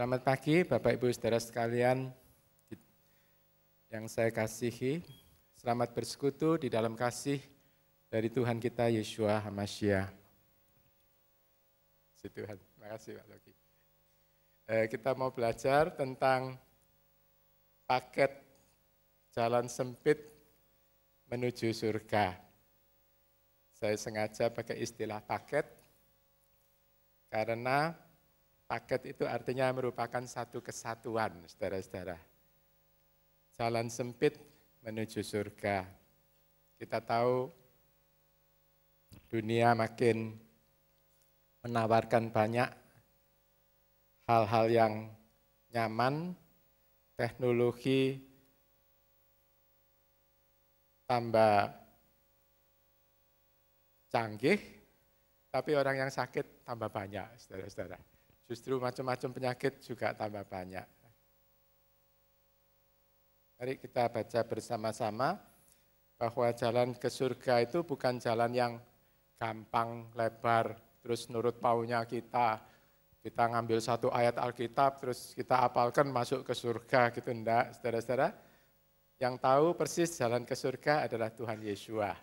Selamat pagi Bapak Ibu Saudara sekalian yang saya kasihi. Selamat bersekutu di dalam kasih dari Tuhan kita Yeshua HaMashiach. Si Tuhan, terima kasih Pak Logi. Kita mau belajar tentang paket jalan sempit menuju surga. Saya sengaja pakai istilah paket karena paket itu artinya merupakan satu kesatuan, saudara-saudara. Jalan sempit menuju surga. Kita tahu dunia makin menawarkan banyak hal-hal yang nyaman, teknologi tambah canggih, tapi orang yang sakit tambah banyak, saudara-saudara. Justru macam-macam penyakit juga tambah banyak. Mari kita baca bersama-sama bahwa jalan ke surga itu bukan jalan yang gampang, lebar, terus nurut maunya kita. Kita ngambil satu ayat Alkitab, terus kita hafalkan masuk ke surga, gitu enggak, saudara-saudara. Yang tahu persis jalan ke surga adalah Tuhan Yeshua.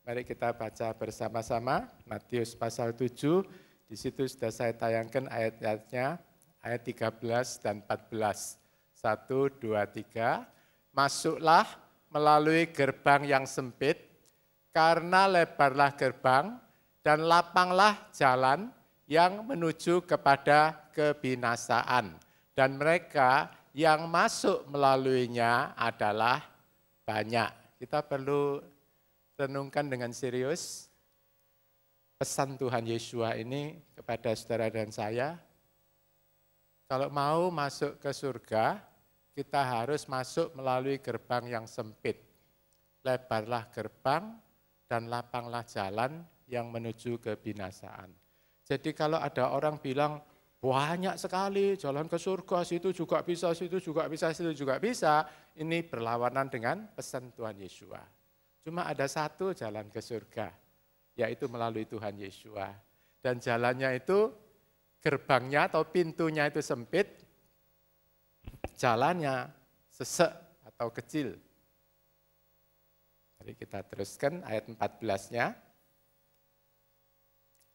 Mari kita baca bersama-sama Matius pasal 7, di situ sudah saya tayangkan ayat-ayatnya, ayat 13 dan 14. 1, 2, 3. Masuklah melalui gerbang yang sempit, karena lebarlah gerbang dan lapanglah jalan yang menuju kepada kebinasaan. Dan mereka yang masuk melaluinya adalah banyak. Kita perlu renungkan dengan serius pesan Tuhan Yeshua ini kepada saudara dan saya. Kalau mau masuk ke surga, kita harus masuk melalui gerbang yang sempit. Lebarlah gerbang dan lapanglah jalan yang menuju kebinasaan. Jadi kalau ada orang bilang, banyak sekali jalan ke surga, situ juga bisa, situ juga bisa, situ juga bisa, ini berlawanan dengan pesan Tuhan Yeshua. Cuma ada satu jalan ke surga, yaitu melalui Tuhan Yeshua. Dan jalannya itu, gerbangnya atau pintunya itu sempit, jalannya sesek atau kecil. Mari kita teruskan ayat 14-nya.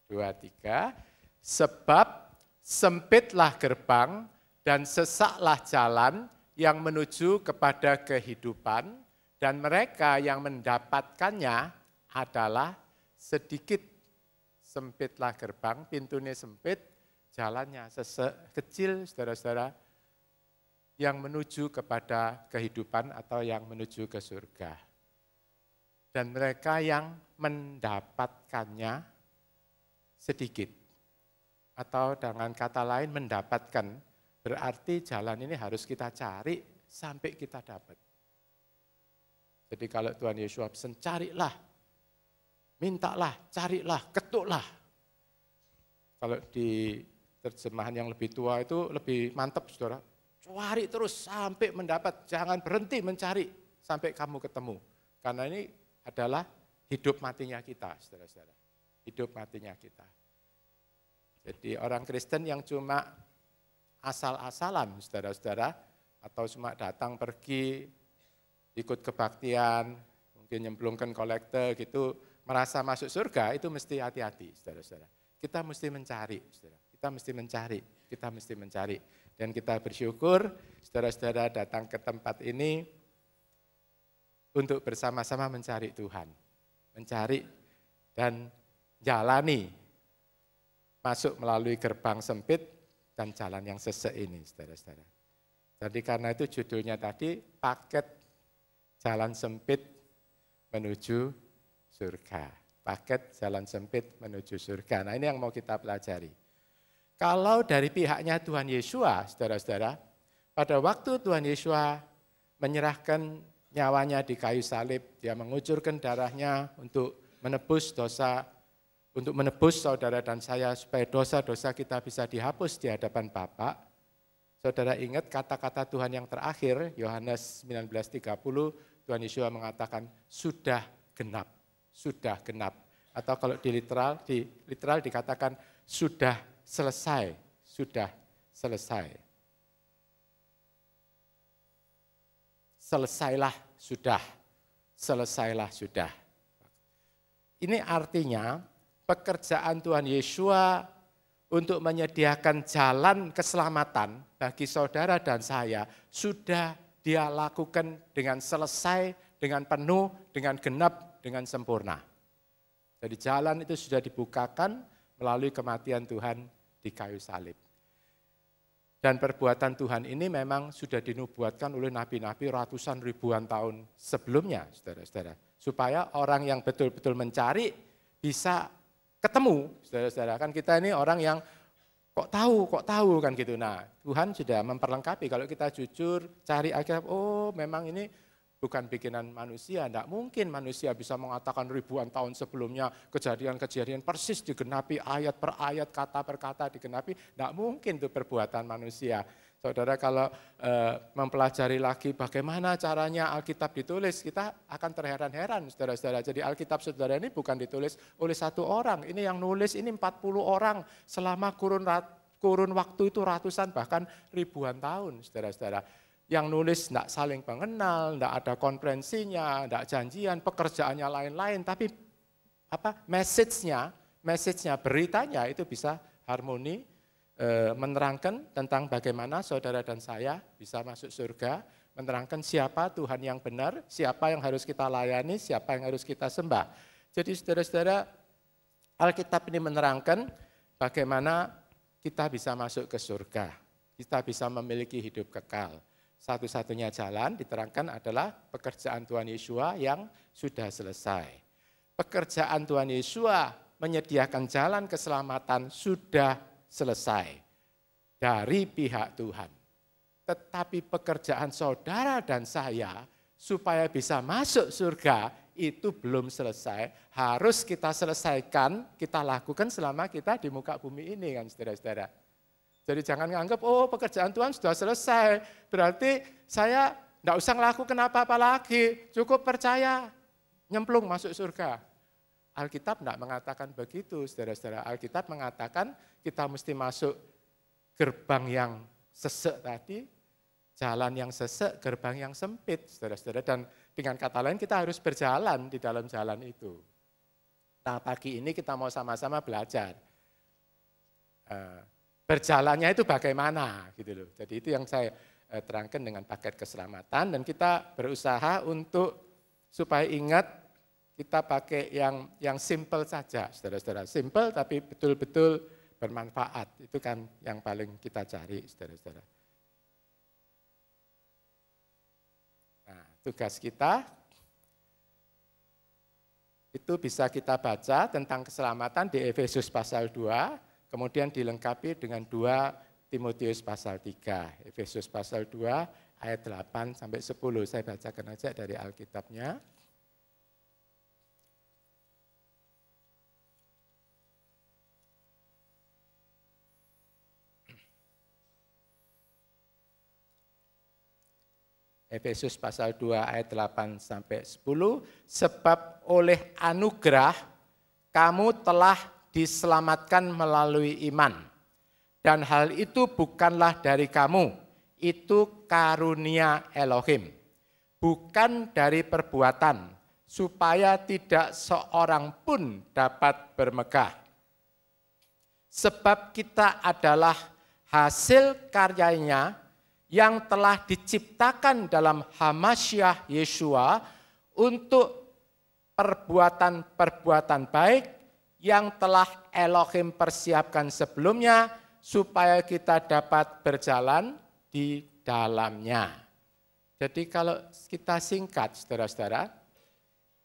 2, 3. Sebab sempitlah gerbang dan sesaklah jalan yang menuju kepada kehidupan, dan mereka yang mendapatkannya adalah sedikit. Sempitlah gerbang, pintunya sempit, jalannya sesek kecil, saudara-saudara, yang menuju kepada kehidupan atau yang menuju ke surga. Dan mereka yang mendapatkannya sedikit. Atau dengan kata lain mendapatkan, berarti jalan ini harus kita cari sampai kita dapat. Jadi kalau Tuhan Yesus pesan, carilah, mintalah, carilah, ketuklah. Kalau di terjemahan yang lebih tua itu lebih mantap, saudara. Cari terus sampai mendapat, jangan berhenti mencari sampai kamu ketemu. Karena ini adalah hidup matinya kita, saudara-saudara. Hidup matinya kita. Jadi orang Kristen yang cuma asal-asalan, saudara-saudara, atau cuma datang pergi, ikut kebaktian, mungkin nyemplungkan kolekte gitu, merasa masuk surga, itu mesti hati-hati, saudara-saudara. Kita mesti mencari, saudara. Kita mesti mencari. Dan kita bersyukur, saudara-saudara datang ke tempat ini untuk bersama-sama mencari Tuhan. Mencari dan jalani, masuk melalui gerbang sempit dan jalan yang sesek ini, saudara-saudara. Jadi karena itu judulnya tadi, paket jalan sempit menuju surga. Paket jalan sempit menuju surga. Nah ini yang mau kita pelajari. Kalau dari pihaknya Tuhan Yeshua, saudara-saudara, pada waktu Tuhan Yeshua menyerahkan nyawanya di kayu salib, dia mengucurkan darahnya untuk menebus dosa, untuk menebus saudara dan saya supaya dosa-dosa kita bisa dihapus di hadapan Bapa. Saudara ingat kata-kata Tuhan yang terakhir, Yohanes 19:30, Tuhan Yesus mengatakan, sudah genap, sudah genap. Atau kalau di literal dikatakan, sudah selesai, sudah selesai. selesailah sudah, selesailah sudah. Ini artinya pekerjaan Tuhan Yeshua untuk menyediakan jalan keselamatan bagi saudara dan saya sudah Dia lakukan dengan selesai, dengan penuh, dengan genap, dengan sempurna. Jadi jalan itu sudah dibukakan melalui kematian Tuhan di kayu salib. Dan perbuatan Tuhan ini memang sudah dinubuatkan oleh nabi-nabi ratusan ribuan tahun sebelumnya, saudara-saudara. Supaya orang yang betul-betul mencari bisa ketemu, saudara-saudara. Kan kita ini orang yang kok tahu kan gitu. Nah, Tuhan sudah memperlengkapi. Kalau kita jujur cari Alkitab, oh memang ini bukan bikinan manusia. Tidak mungkin manusia bisa mengatakan ribuan tahun sebelumnya kejadian-kejadian persis digenapi ayat per ayat, kata per kata digenapi. Tidak mungkin itu perbuatan manusia. Saudara kalau mempelajari lagi bagaimana caranya Alkitab ditulis, kita akan terheran-heran saudara-saudara. Jadi Alkitab saudara ini bukan ditulis oleh satu orang, ini yang nulis ini 40 orang selama kurun waktu itu ratusan bahkan ribuan tahun saudara-saudara. Yang nulis tidak saling mengenal, tidak ada konferensinya, tidak janjian, pekerjaannya lain-lain, tapi message-nya, beritanya itu bisa harmoni, menerangkan tentang bagaimana saudara dan saya bisa masuk surga, menerangkan siapa Tuhan yang benar, siapa yang harus kita layani, siapa yang harus kita sembah. Jadi saudara-saudara, Alkitab ini menerangkan bagaimana kita bisa masuk ke surga, kita bisa memiliki hidup kekal. Satu-satunya jalan diterangkan adalah pekerjaan Tuhan Yeshua yang sudah selesai. Pekerjaan Tuhan Yeshua menyediakan jalan keselamatan sudah selesai dari pihak Tuhan. Tetapi pekerjaan saudara dan saya supaya bisa masuk surga itu belum selesai. Harus kita selesaikan, kita lakukan selama kita di muka bumi ini kan saudara-saudara. Jadi jangan menganggap, oh pekerjaan Tuhan sudah selesai, berarti saya tidak usah melakukan apa-apa lagi, cukup percaya, nyemplung masuk surga. Alkitab tidak mengatakan begitu, saudara-saudara. Alkitab mengatakan kita mesti masuk gerbang yang sesek tadi, jalan yang sesek, gerbang yang sempit, saudara-saudara. Dan dengan kata lain kita harus berjalan di dalam jalan itu. Nah pagi ini kita mau sama-sama belajar. Berjalannya itu bagaimana gitu loh. Jadi itu yang saya terangkan dengan paket keselamatan dan kita berusaha untuk supaya ingat kita pakai yang simple saja, saudara-saudara. Simple tapi betul-betul bermanfaat. Itu kan yang paling kita cari, saudara-saudara. Nah, tugas kita itu bisa kita baca tentang keselamatan di Efesus pasal 2. Kemudian dilengkapi dengan 2 Timotius pasal 3. Efesus pasal 2 ayat 8 sampai 10. Saya bacakan aja dari Alkitabnya. Efesus pasal 2 ayat 8 sampai 10. Sebab oleh anugerah kamu telah diselamatkan melalui iman. Dan hal itu bukanlah dari kamu, itu karunia Elohim. Bukan dari perbuatan, supaya tidak seorang pun dapat bermegah. Sebab kita adalah hasil karyanya yang telah diciptakan dalam Hamasyah Yeshua untuk perbuatan-perbuatan baik yang telah Elohim persiapkan sebelumnya supaya kita dapat berjalan di dalamnya. Jadi kalau kita singkat saudara-saudara,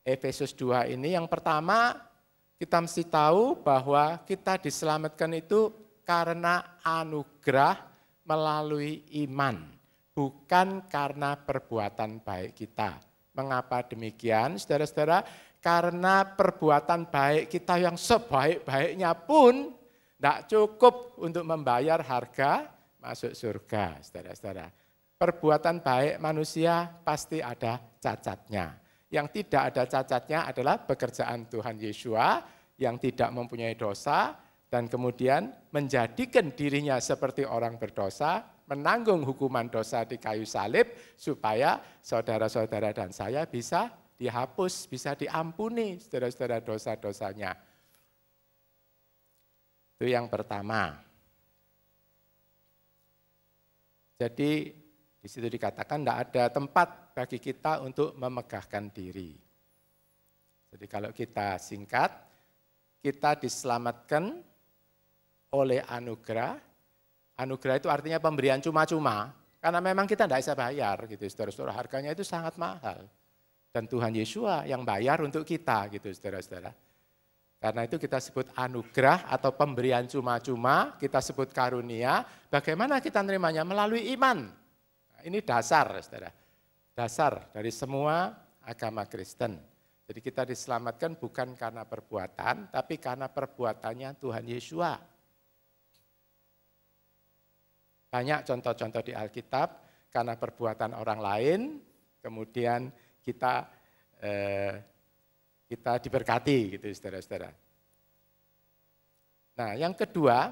Efesus 2 ini yang pertama kita mesti tahu bahwa kita diselamatkan itu karena anugerah melalui iman, bukan karena perbuatan baik kita. Mengapa demikian saudara-saudara? Karena perbuatan baik kita yang sebaik-baiknya pun tidak cukup untuk membayar harga masuk surga, saudara-saudara. Perbuatan baik manusia pasti ada cacatnya. Yang tidak ada cacatnya adalah pekerjaan Tuhan Yeshua yang tidak mempunyai dosa, dan kemudian menjadikan dirinya seperti orang berdosa, menanggung hukuman dosa di kayu salib, supaya saudara-saudara dan saya bisa dihapus, bisa diampuni saudara-saudara dosa-dosanya. Itu yang pertama. Jadi di situ dikatakan tidak ada tempat bagi kita untuk memegahkan diri. Jadi kalau kita singkat, kita diselamatkan oleh anugerah. Anugerah itu artinya pemberian cuma-cuma, karena memang kita tidak bisa bayar, gitu, saudara-saudara. Harganya itu sangat mahal. Dan Tuhan Yesus yang bayar untuk kita, gitu, saudara-saudara. Karena itu kita sebut anugerah atau pemberian cuma-cuma, kita sebut karunia. Bagaimana kita menerimanya? Melalui iman. Nah, ini dasar, saudara. Dasar dari semua agama Kristen. Jadi kita diselamatkan bukan karena perbuatan, tapi karena perbuatannya Tuhan Yesus. Banyak contoh-contoh di Alkitab, karena perbuatan orang lain, kemudian kita diberkati, gitu, saudara-saudara. Nah, yang kedua,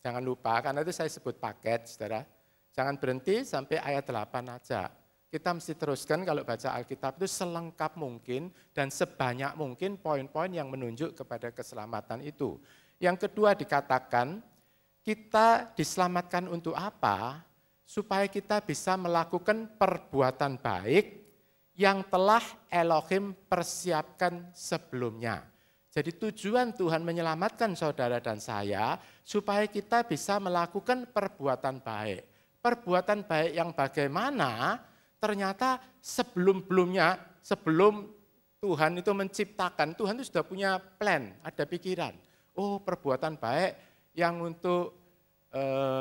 jangan lupa, karena itu saya sebut paket, saudara. Jangan berhenti sampai ayat 8 aja. Kita mesti teruskan kalau baca Alkitab itu selengkap mungkin dan sebanyak mungkin poin-poin yang menunjuk kepada keselamatan itu. Yang kedua dikatakan, kita diselamatkan untuk apa? Supaya kita bisa melakukan perbuatan baik yang telah Elohim persiapkan sebelumnya. Jadi tujuan Tuhan menyelamatkan saudara dan saya supaya kita bisa melakukan perbuatan baik. Perbuatan baik yang bagaimana? Ternyata sebelum Tuhan itu menciptakan, Tuhan itu sudah punya plan, ada pikiran. Oh, perbuatan baik yang untuk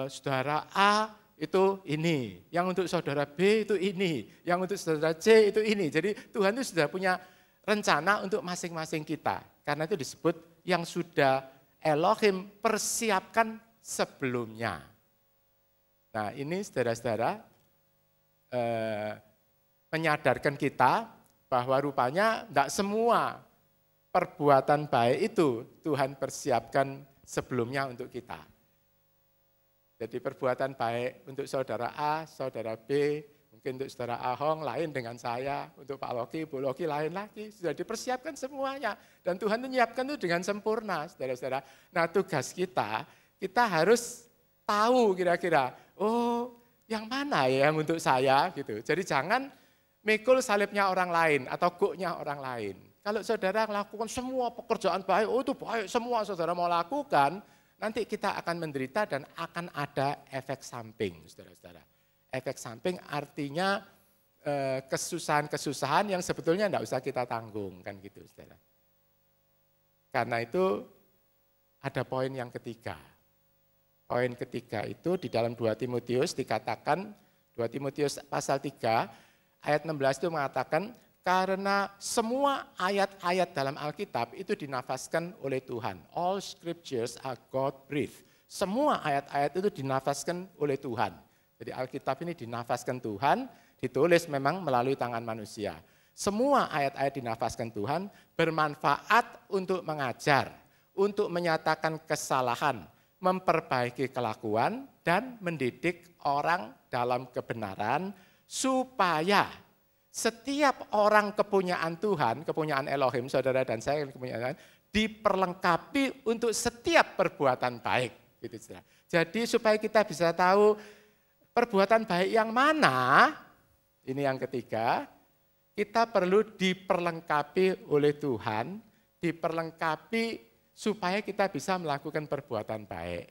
saudara A itu ini, yang untuk saudara B itu ini, yang untuk saudara C itu ini. Jadi Tuhan itu sudah punya rencana untuk masing-masing kita. Karena itu disebut yang sudah Elohim persiapkan sebelumnya. Nah, ini saudara-saudara menyadarkan kita bahwa rupanya tidak semua perbuatan baik itu Tuhan persiapkan sebelumnya untuk kita. Jadi perbuatan baik untuk saudara A, saudara B, mungkin untuk saudara Ahong lain dengan saya, untuk Pak Loki, Bu Loki lain lagi, sudah dipersiapkan semuanya. Dan Tuhan menyiapkan itu dengan sempurna, saudara-saudara. Nah, tugas kita harus tahu kira-kira, oh yang mana ya yang untuk saya gitu. Jadi jangan mikul salibnya orang lain atau guknya orang lain. Kalau saudara melakukan semua pekerjaan baik, oh itu baik semua saudara mau lakukan, nanti kita akan menderita dan akan ada efek samping, saudara-saudara. Efek samping artinya kesusahan-kesusahan yang sebetulnya tidak usah kita tanggung, kan gitu, saudara. Karena itu ada poin yang ketiga. Poin ketiga itu di dalam 2 Timotius dikatakan, 2 Timotius pasal 3, ayat 16 itu mengatakan, karena semua ayat-ayat dalam Alkitab itu dinafaskan oleh Tuhan. All scriptures are God-breathed. Semua ayat-ayat itu dinafaskan oleh Tuhan. Jadi Alkitab ini dinafaskan Tuhan, ditulis memang melalui tangan manusia. Semua ayat-ayat dinafaskan Tuhan, bermanfaat untuk mengajar, untuk menyatakan kesalahan, memperbaiki kelakuan, dan mendidik orang dalam kebenaran, supaya setiap orang kepunyaan Tuhan, kepunyaan Elohim, saudara dan saya kepunyaan Tuhan, diperlengkapi untuk setiap perbuatan baik. Gitu, saudara. Jadi supaya kita bisa tahu perbuatan baik yang mana, ini yang ketiga, kita perlu diperlengkapi oleh Tuhan, diperlengkapi supaya kita bisa melakukan perbuatan baik.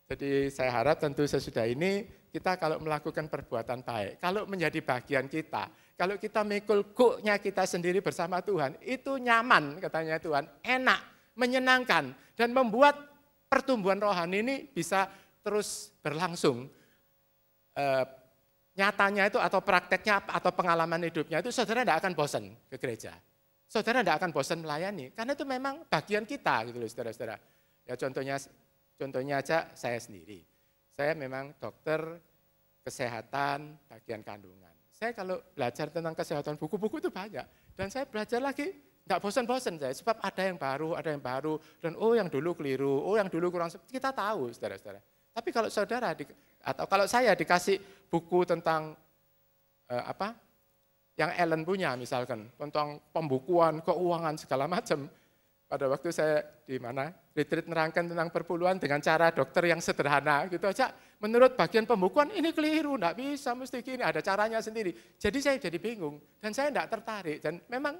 Jadi saya harap tentu sesudah ini kita kalau melakukan perbuatan baik, kalau menjadi bagian kita, kalau kita mikul guknya kita sendiri bersama Tuhan, itu nyaman katanya Tuhan, enak, menyenangkan, dan membuat pertumbuhan rohani ini bisa terus berlangsung. Nyatanya itu atau prakteknya atau pengalaman hidupnya itu saudara tidak akan bosan ke gereja. Saudara tidak akan bosan melayani, karena itu memang bagian kita gitu loh saudara-saudara. Ya contohnya aja saya sendiri. Saya memang dokter kesehatan bagian kandungan. Saya kalau belajar tentang kesehatan buku-buku itu banyak. Dan saya belajar lagi Enggak bosan-bosan saya, sebab ada yang baru, dan yang dulu keliru, yang dulu kurang, kita tahu saudara-saudara. Tapi kalau saudara, atau kalau saya dikasih buku tentang yang Ellen punya misalkan, tentang pembukuan, keuangan, segala macam. Pada waktu saya di mana, retreat nerangkan tentang perpuluhan dengan cara dokter yang sederhana, gitu aja. Menurut bagian pembukuan, ini keliru, enggak bisa, mesti gini, ada caranya sendiri. Jadi saya jadi bingung, dan saya enggak tertarik. Dan memang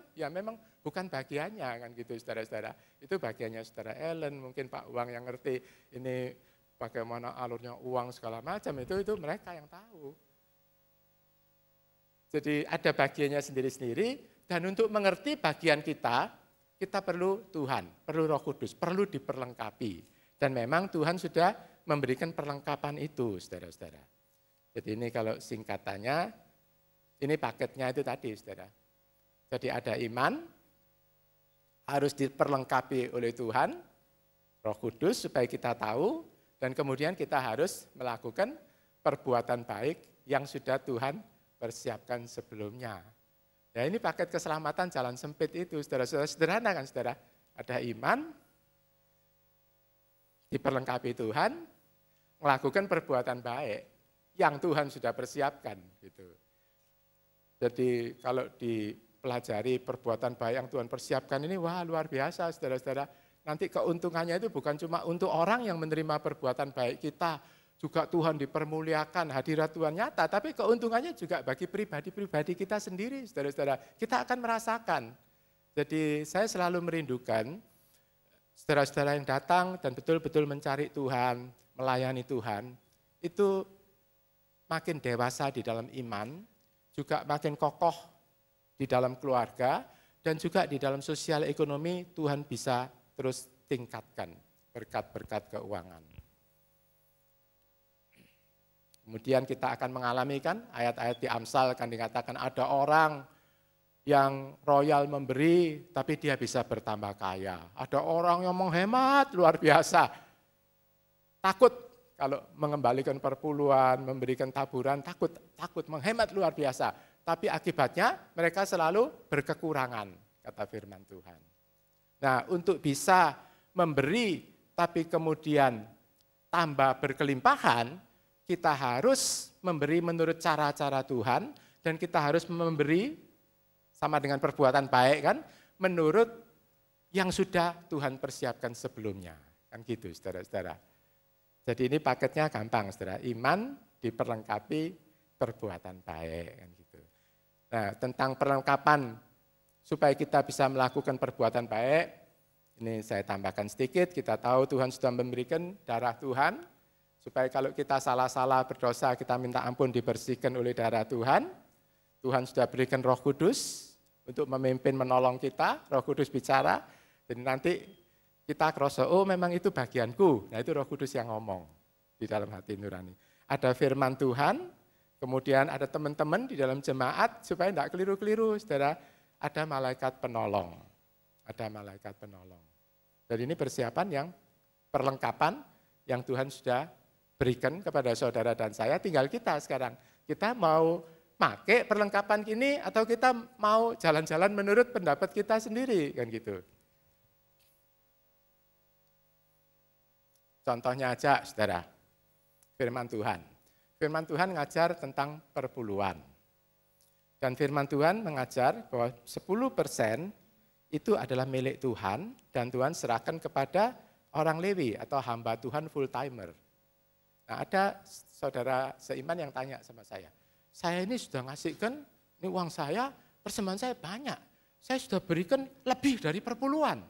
bukan bagiannya, kan gitu, saudara-saudara. Itu bagiannya saudara Ellen, mungkin Pak Uang yang ngerti, ini bagaimana alurnya uang, segala macam, itu mereka yang tahu. Jadi ada bagiannya sendiri-sendiri, dan untuk mengerti bagian kita perlu Tuhan, perlu Roh Kudus, perlu diperlengkapi. Dan memang Tuhan sudah memberikan perlengkapan itu, saudara-saudara. Jadi ini kalau singkatannya, ini paketnya itu tadi, saudara. Jadi ada iman, harus diperlengkapi oleh Tuhan, Roh Kudus supaya kita tahu, dan kemudian kita harus melakukan perbuatan baik yang sudah Tuhan persiapkan sebelumnya. Ya ini paket keselamatan jalan sempit itu, saudara-saudara, sederhana kan saudara. Ada iman, diperlengkapi Tuhan, melakukan perbuatan baik yang Tuhan sudah persiapkan. Gitu. Jadi kalau dipelajari perbuatan baik yang Tuhan persiapkan ini, wah luar biasa saudara-saudara. Nanti keuntungannya itu bukan cuma untuk orang yang menerima perbuatan baik kita, juga Tuhan dipermuliakan, hadirat Tuhan nyata, tapi keuntungannya juga bagi pribadi-pribadi kita sendiri, saudara-saudara. Kita akan merasakan. Jadi saya selalu merindukan saudara-saudara yang datang dan betul-betul mencari Tuhan, melayani Tuhan, itu makin dewasa di dalam iman, juga makin kokoh di dalam keluarga, dan juga di dalam sosial ekonomi Tuhan bisa terus tingkatkan berkat-berkat keuangan. Kemudian kita akan mengalami kan ayat-ayat di Amsal kan dikatakan ada orang yang royal memberi tapi dia bisa bertambah kaya. Ada orang yang menghemat luar biasa. Takut kalau mengembalikan perpuluhan, memberikan taburan, takut menghemat luar biasa. Tapi akibatnya mereka selalu berkekurangan, kata firman Tuhan. Nah, untuk bisa memberi tapi kemudian tambah berkelimpahan, kita harus memberi menurut cara-cara Tuhan, dan kita harus memberi sama dengan perbuatan baik kan, menurut yang sudah Tuhan persiapkan sebelumnya. Kan gitu saudara-saudara. Jadi ini paketnya gampang saudara, iman diperlengkapi perbuatan baik. Kan gitu. Nah tentang perlengkapan supaya kita bisa melakukan perbuatan baik, ini saya tambahkan sedikit, kita tahu Tuhan sudah memberikan darah Tuhan, supaya kalau kita salah-salah berdosa, kita minta ampun dibersihkan oleh darah Tuhan. Tuhan sudah berikan Roh Kudus untuk memimpin, menolong kita. Roh Kudus bicara, dan nanti kita kerasa, memang itu bagianku. Nah itu Roh Kudus yang ngomong di dalam hati nurani. Ada firman Tuhan, kemudian ada teman-teman di dalam jemaat, supaya tidak keliru-keliru, saudara. Ada malaikat penolong. Ada malaikat penolong. Jadi ini persiapan yang perlengkapan yang Tuhan sudah berikan kepada saudara dan saya, tinggal kita sekarang. Kita mau pakai perlengkapan ini atau kita mau jalan-jalan menurut pendapat kita sendiri, kan gitu. Contohnya aja, saudara, firman Tuhan. Firman Tuhan mengajar tentang perpuluhan. Dan firman Tuhan mengajar bahwa 10% itu adalah milik Tuhan, dan Tuhan serahkan kepada orang Lewi atau hamba Tuhan full-timer. Nah, ada saudara seiman yang tanya sama saya ini sudah ngasihkan, ini uang saya, persembahan saya banyak, saya sudah berikan lebih dari perpuluhan.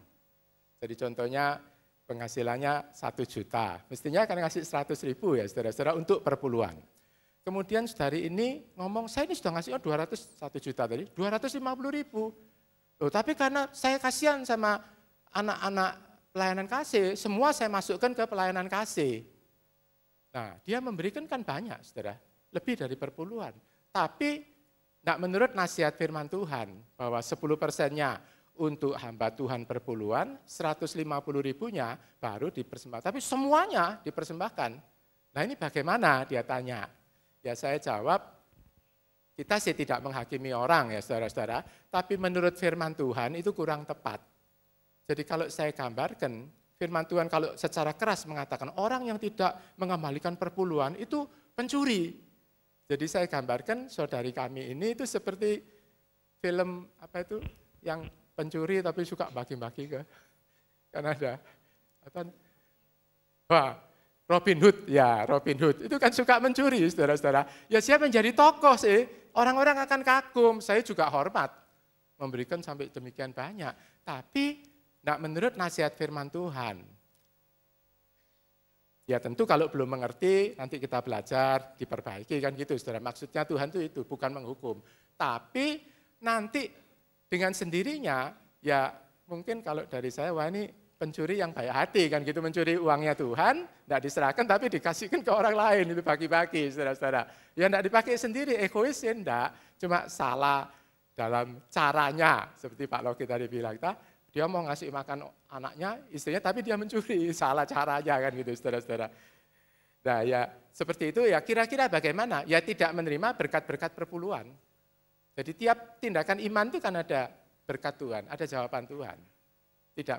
Jadi contohnya penghasilannya 1 juta, mestinya akan ngasih 100.000 ya saudara-saudara untuk perpuluhan. Kemudian saudari ini ngomong, saya ini sudah ngasih 201 juta tadi, 250.000. Loh, tapi karena saya kasihan sama anak-anak pelayanan kasih, semua saya masukkan ke pelayanan kasih. Nah, dia memberikan kan banyak, saudara, lebih dari perpuluhan. Tapi tidak menurut nasihat firman Tuhan, bahwa 10%-nya untuk hamba Tuhan perpuluhan, 150.000-nya baru dipersembahkan. Tapi semuanya dipersembahkan. Nah ini bagaimana, dia tanya. Ya saya jawab, Kita sih tidak menghakimi orang ya saudara-saudara, tapi menurut firman Tuhan itu kurang tepat. Jadi kalau saya gambarkan, firman Tuhan kalau secara keras mengatakan orang yang tidak mengembalikan perpuluhan itu pencuri. Jadi saya gambarkan saudari kami ini itu seperti film apa itu yang pencuri tapi suka bagi-bagi ke. Kan ada apa? Wah, Robin Hood, ya Robin Hood. Itu kan suka mencuri, saudara-saudara. Ya siapa yang jadi tokoh sih? Orang-orang akan kagum, saya juga hormat. Memberikan sampai demikian banyak. Tapi tidak menurut nasihat firman Tuhan. Ya tentu kalau belum mengerti, nanti kita belajar, diperbaiki kan gitu, saudara. Maksudnya Tuhan itu bukan menghukum. Tapi nanti dengan sendirinya, ya mungkin kalau dari saya, wah ini pencuri yang baik hati kan gitu, mencuri uangnya Tuhan, tidak diserahkan tapi dikasihkan ke orang lain, itu bagi-bagi saudara-saudara. Ya tidak dipakai sendiri, egois ya enggak, cuma salah dalam caranya, seperti Pak Logi tadi bilang, dia mau ngasih makan anaknya, istrinya, tapi dia mencuri, salah caranya kan gitu saudara-saudara. Nah ya seperti itu ya kira-kira bagaimana? Ya tidak menerima berkat-berkat perpuluhan. Jadi tiap tindakan iman itu kan ada berkat Tuhan, ada jawaban Tuhan. Tidak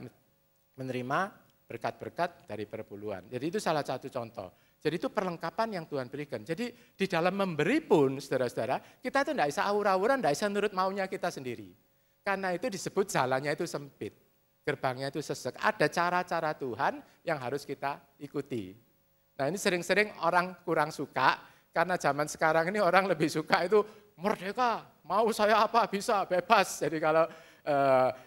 menerima berkat-berkat dari perpuluhan. Jadi itu salah satu contoh. Jadi itu perlengkapan yang Tuhan berikan. Jadi di dalam memberi pun, saudara-saudara, kita itu tidak bisa awur-awuran, tidak bisa nurut maunya kita sendiri. Karena itu disebut jalannya itu sempit, gerbangnya itu sesek. Ada cara-cara Tuhan yang harus kita ikuti. Nah ini sering-sering orang kurang suka, karena zaman sekarang ini orang lebih suka itu merdeka, mau saya apa bisa, bebas. Jadi kalau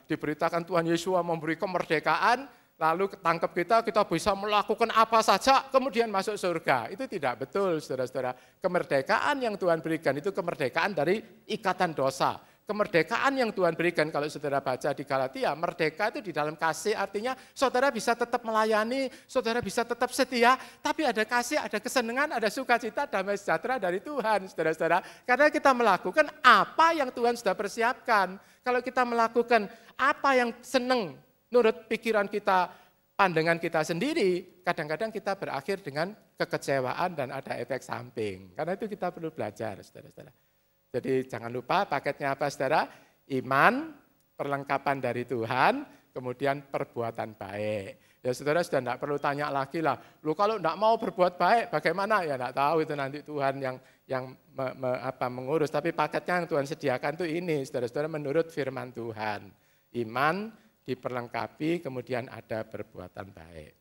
diberitakan Tuhan Yesus memberi kemerdekaan, lalu ketangkep kita bisa melakukan apa saja, kemudian masuk surga. Itu tidak betul, saudara-saudara. Kemerdekaan yang Tuhan berikan itu kemerdekaan dari ikatan dosa. Kemerdekaan yang Tuhan berikan, kalau saudara baca di Galatia, merdeka itu di dalam kasih, artinya saudara bisa tetap melayani, saudara bisa tetap setia, tapi ada kasih, ada kesenangan, ada sukacita, damai sejahtera dari Tuhan, saudara-saudara. Karena kita melakukan apa yang Tuhan sudah persiapkan. Kalau kita melakukan apa yang senang, nurut pikiran kita, pandangan kita sendiri, kadang-kadang kita berakhir dengan kekecewaan dan ada efek samping. Karena itu kita perlu belajar, saudara-saudara. Jadi jangan lupa paketnya apa saudara? Iman, perlengkapan dari Tuhan, kemudian perbuatan baik. Ya saudara sudah tidak perlu tanya lagi lah, lu kalau tidak mau berbuat baik bagaimana? Ya tidak tahu, itu nanti Tuhan yang mengurus. Tapi paketnya yang Tuhan sediakan itu ini, saudara-saudara, menurut firman Tuhan. Iman diperlengkapi, kemudian ada perbuatan baik.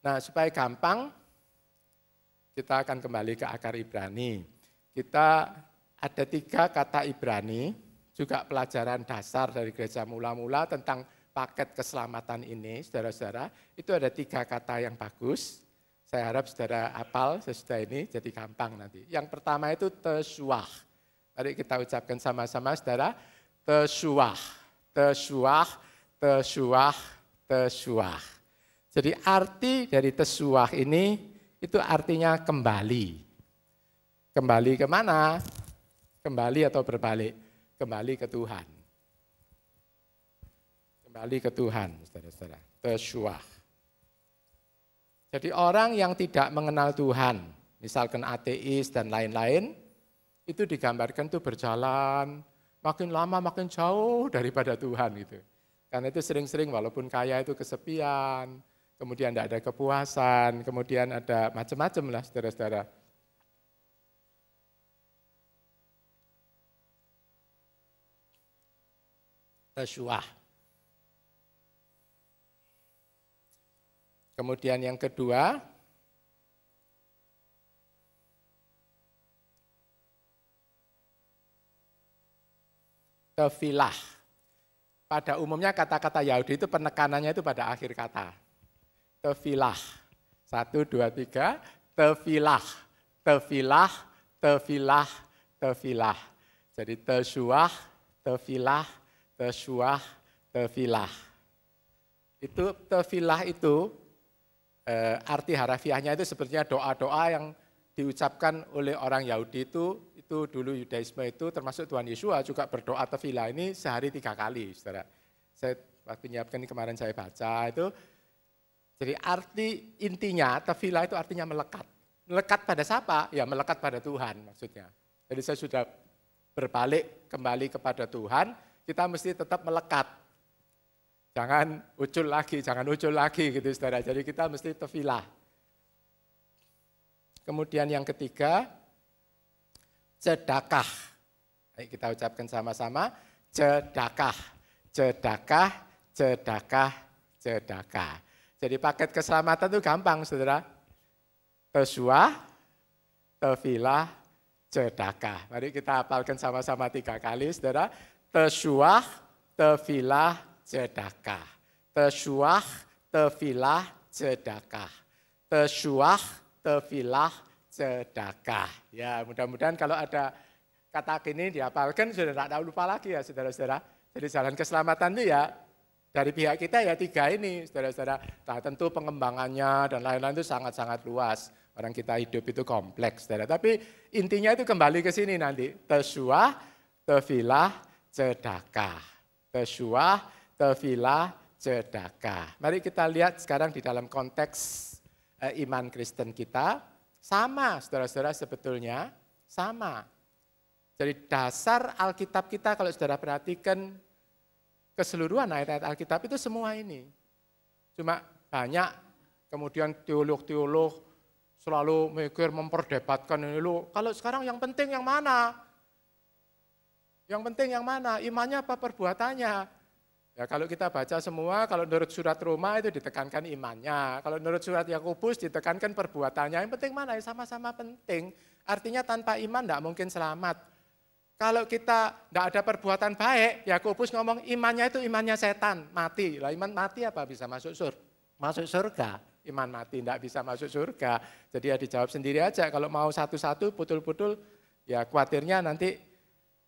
Nah supaya gampang, kita akan kembali ke akar Ibrani. Kita ada 3 kata Ibrani, juga pelajaran dasar dari gereja mula-mula tentang paket keselamatan ini, saudara-saudara. Itu ada 3 kata yang bagus. Saya harap saudara hafal sesudah ini, jadi gampang nanti. Yang pertama itu tesuah. Mari kita ucapkan sama-sama, saudara. Tesuah, tesuah, tesuah, tesuah. Jadi arti dari tesuah ini, itu artinya kembali. Kembali kemana? Kembali atau berbalik? Kembali ke Tuhan. Kembali ke Tuhan, saudara-saudara. Tesuah. Jadi orang yang tidak mengenal Tuhan, misalkan ateis dan lain-lain, itu digambarkan tuh berjalan, makin lama makin jauh daripada Tuhan gitu. Karena itu sering-sering walaupun kaya itu kesepian, kemudian tidak ada kepuasan, kemudian ada macam-macam lah saudara-saudara. Tesuah. Kemudian yang kedua, tefilah. Pada umumnya kata-kata Yahudi itu penekanannya itu pada akhir kata. Tefilah. 1, 2, 3, tefilah, tefilah, tefilah, tefilah. Jadi tesuah, tefilah, tesuah, tefilah. Itu tefilah itu arti harafiahnya itu sepertinya doa-doa yang diucapkan oleh orang Yahudi itu dulu Yudaisme itu termasuk Tuhan Yesus juga berdoa tefilah ini sehari 3 kali, saudara. Saya waktu menyiapkan ini kemarin saya baca itu. Jadi arti intinya tefilah itu artinya melekat. Melekat pada siapa? Ya melekat pada Tuhan maksudnya. Jadi saya sudah berbalik kembali kepada Tuhan, kita mesti tetap melekat. Jangan ucul lagi gitu saudara. Jadi kita mesti tefilah. Kemudian yang ketiga, cedakah. Ayo kita ucapkan sama-sama, cedakah, cedakah, cedakah, cedakah. Jadi paket keselamatan itu gampang saudara. Tesuah, tefilah, cedakah. Mari kita hafalkan sama-sama 3 kali saudara. Tesuah, tefilah, cedakah. Tesuah, tefilah, cedakah. Tesuah, tefilah, cedakah. Ya mudah-mudahan kalau ada kata ini dihafalkan sudah tidak lupa lagi ya saudara-saudara. Jadi jalan keselamatan itu ya dari pihak kita ya 3 ini saudara-saudara. Nah, tentu pengembangannya dan lain-lain itu sangat-sangat luas. Orang kita hidup itu kompleks saudara. Tapi intinya itu kembali ke sini nanti. Tesuah, tefilah, cedakah. Tesuah, tefilah, cedakah. Mari kita lihat sekarang di dalam konteks iman Kristen kita. Sama saudara-saudara sebetulnya, sama. Jadi dasar Alkitab kita kalau saudara perhatikan keseluruhan ayat-ayat Alkitab itu semua ini. Cuma banyak kemudian teolog-teolog selalu mikir memperdebatkan ini loh. Kalau sekarang yang penting yang mana? Yang penting yang mana? Imannya apa perbuatannya? Ya kalau kita baca semua, kalau menurut surat Roma itu ditekankan imannya. Kalau menurut surat Yakobus ditekankan perbuatannya. Yang penting mana? Ya sama-sama penting. Artinya tanpa iman tidak mungkin selamat. Kalau kita tidak ada perbuatan baik, Yakobus ngomong imannya itu imannya setan, mati. Lah iman mati apa bisa masuk surga? Masuk surga. Iman mati tidak bisa masuk surga. Jadi ya dijawab sendiri aja. Kalau mau satu-satu putul-putul, ya khawatirnya nanti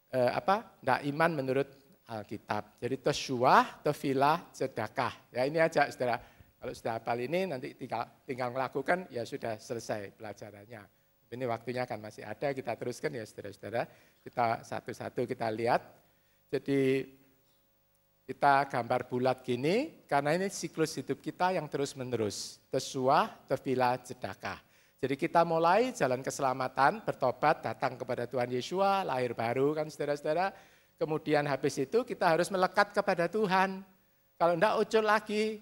tidak iman menurut Alkitab. Jadi tesuah, tefilah, cedakah. Ya ini aja saudara. Kalau sudah hafal ini nanti tinggal melakukan ya sudah selesai pelajarannya. Ini waktunya kan masih ada, kita teruskan ya saudara-saudara. Kita satu-satu kita lihat. Jadi kita gambar bulat gini, karena ini siklus hidup kita yang terus menerus. Tesuah, tefilah, cedakah. Jadi kita mulai jalan keselamatan, bertobat, datang kepada Tuhan Yesus, lahir baru kan saudara-saudara. Kemudian habis itu kita harus melekat kepada Tuhan. Kalau enggak ucul lagi.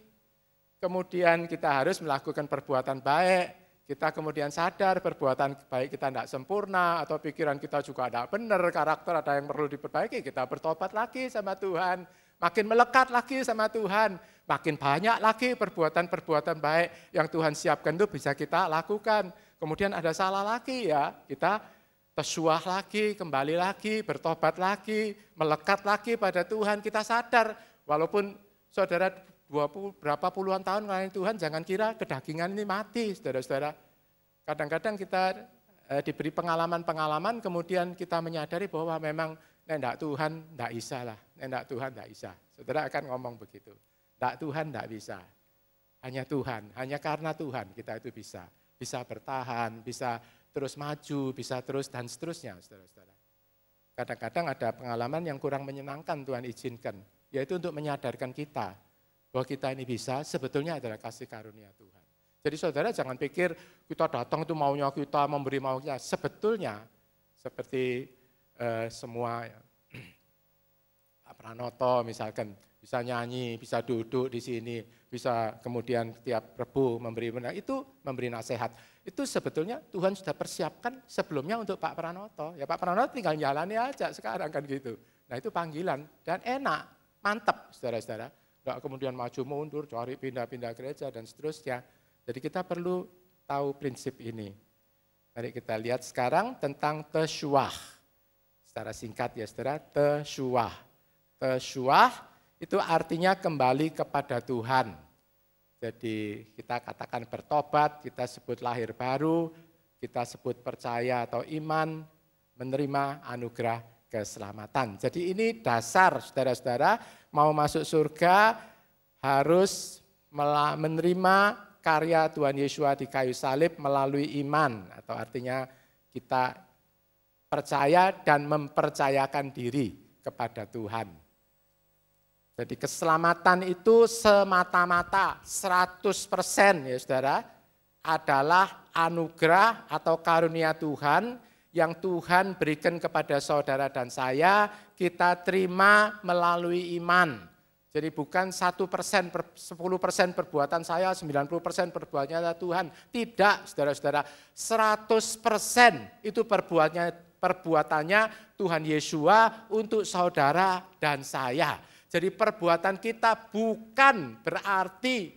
Kemudian kita harus melakukan perbuatan baik. Kita kemudian sadar perbuatan baik kita tidak sempurna. Atau pikiran kita juga tidak benar. Karakter ada yang perlu diperbaiki. Kita bertobat lagi sama Tuhan. Makin melekat lagi sama Tuhan. Makin banyak lagi perbuatan-perbuatan baik yang Tuhan siapkan itu bisa kita lakukan. Kemudian ada salah lagi ya. Kita tesuah lagi, kembali lagi, bertobat lagi, melekat lagi pada Tuhan. Kita sadar, walaupun saudara berapa puluhan tahun melayani Tuhan, jangan kira kedagingan ini mati, saudara-saudara. Kadang-kadang kita diberi pengalaman-pengalaman, kemudian kita menyadari bahwa memang nendak Tuhan tidak bisa lah, nendak Tuhan tidak bisa. Saudara akan ngomong begitu, nendak Tuhan tidak bisa. Hanya Tuhan, hanya karena Tuhan kita itu bisa bertahan, bisa terus maju, bisa terus dan seterusnya, saudara-saudara. Kadang-kadang ada pengalaman yang kurang menyenangkan Tuhan izinkan, yaitu untuk menyadarkan kita bahwa kita ini bisa, sebetulnya adalah kasih karunia Tuhan. Jadi saudara jangan pikir kita datang itu maunya kita, memberi maunya. Sebetulnya seperti semua Pak Pranoto misalkan, bisa nyanyi, bisa duduk di sini, bisa kemudian tiap Rebu memberi nasihat. Itu sebetulnya Tuhan sudah persiapkan sebelumnya untuk Pak Pranoto. Ya Pak Pranoto tinggal jalani aja sekarang kan gitu. Nah itu panggilan dan enak, mantap saudara-saudara. Enggak kemudian maju mundur, cari pindah-pindah gereja dan seterusnya. Jadi kita perlu tahu prinsip ini. Mari kita lihat sekarang tentang tesuah. Secara singkat ya saudara, tesuah. Tesuah itu artinya kembali kepada Tuhan. Jadi kita katakan bertobat, kita sebut lahir baru, kita sebut percaya atau iman, menerima anugerah keselamatan. Jadi ini dasar saudara-saudara, mau masuk surga harus menerima karya Tuhan Yesus di kayu salib melalui iman. Atau artinya kita percaya dan mempercayakan diri kepada Tuhan. Jadi keselamatan itu semata-mata 100% ya saudara, adalah anugerah atau karunia Tuhan yang Tuhan berikan kepada saudara dan saya, kita terima melalui iman. Jadi bukan 1%, 10% perbuatan saya, 90% perbuatannya Tuhan. Tidak, saudara-saudara, 100% itu perbuatannya Tuhan Yesua untuk saudara dan saya. Jadi perbuatan kita bukan berarti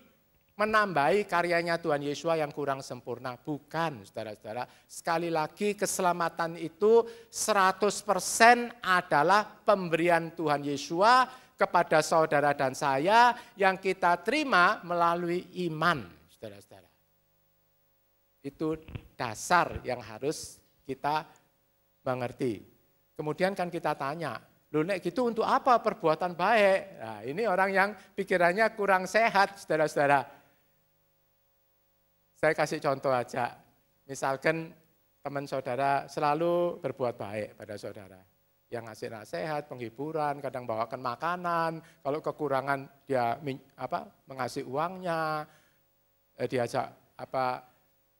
menambahi karyanya Tuhan Yesua yang kurang sempurna. Bukan, saudara-saudara. Sekali lagi keselamatan itu 100% adalah pemberian Tuhan Yesua kepada saudara dan saya yang kita terima melalui iman, saudara-saudara. Itu dasar yang harus kita mengerti. Kemudian kan kita tanya, loh nek gitu untuk apa perbuatan baik? Nah, ini orang yang pikirannya kurang sehat, saudara-saudara. Saya kasih contoh aja, misalkan teman saudara selalu berbuat baik pada saudara. Yang ngasih nasihat, penghiburan, kadang bawakan makanan, kalau kekurangan dia mengasih uangnya, diajak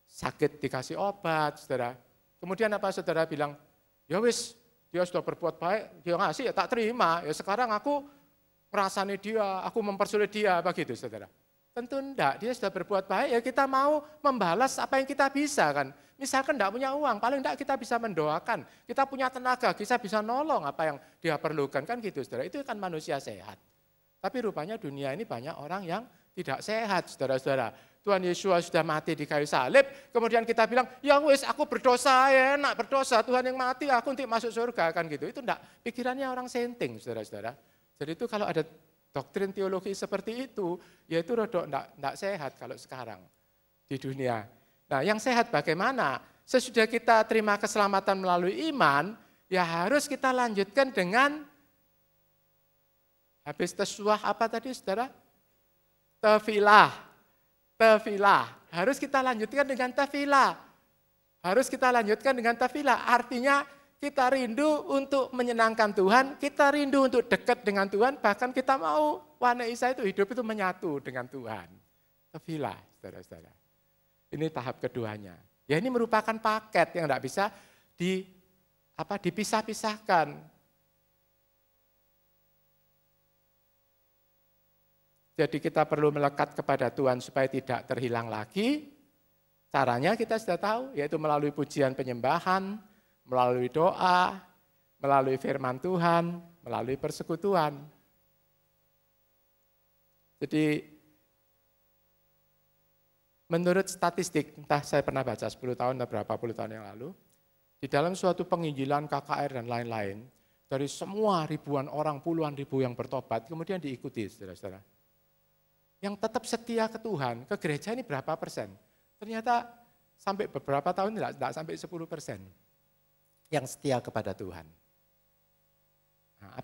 sakit dikasih obat, saudara. Kemudian saudara bilang, ya wis, dia sudah berbuat baik, dia ngasih ya tak terima, ya sekarang aku ngerasani dia, aku mempersulit dia, begitu saudara. Tentu enggak, dia sudah berbuat baik, ya kita mau membalas apa yang kita bisa kan. Misalkan enggak punya uang, paling enggak kita bisa mendoakan, kita punya tenaga, kita bisa nolong apa yang dia perlukan, kan gitu saudara. Itu kan manusia sehat. Tapi rupanya dunia ini banyak orang yang tidak sehat, saudara-saudara. Tuhan Yesus sudah mati di kayu salib, kemudian kita bilang, ya wis aku berdosa, ya enak berdosa, Tuhan yang mati, aku nanti masuk surga, kan gitu. Itu enggak, pikirannya orang senting, saudara-saudara. Jadi itu kalau ada doktrin teologi seperti itu, ya itu rodok enggak sehat kalau sekarang di dunia. Nah, yang sehat bagaimana? Sesudah kita terima keselamatan melalui iman, ya harus kita lanjutkan dengan habis tesuah apa tadi, saudara? Tefilah. Harus kita lanjutkan dengan tefilah. Artinya kita rindu untuk menyenangkan Tuhan, kita rindu untuk dekat dengan Tuhan, bahkan kita mau Wana Isa itu hidup itu menyatu dengan Tuhan. Tefilah, saudara-saudara. Ini tahap keduanya. Ya ini merupakan paket yang tidak bisa dipisah-pisahkan. Jadi kita perlu melekat kepada Tuhan supaya tidak terhilang lagi. Caranya kita sudah tahu, yaitu melalui pujian penyembahan, melalui doa, melalui firman Tuhan, melalui persekutuan. Jadi menurut statistik, entah saya pernah baca 10 tahun atau berapa puluh tahun yang lalu, di dalam suatu penginjilan KKR dan lain-lain, dari semua ribuan orang, puluhan ribu yang bertobat, kemudian diikuti, saudara-saudara. Yang tetap setia ke Tuhan, ke gereja ini berapa persen? Ternyata sampai beberapa tahun tidak sampai 10% yang setia kepada Tuhan. Nah,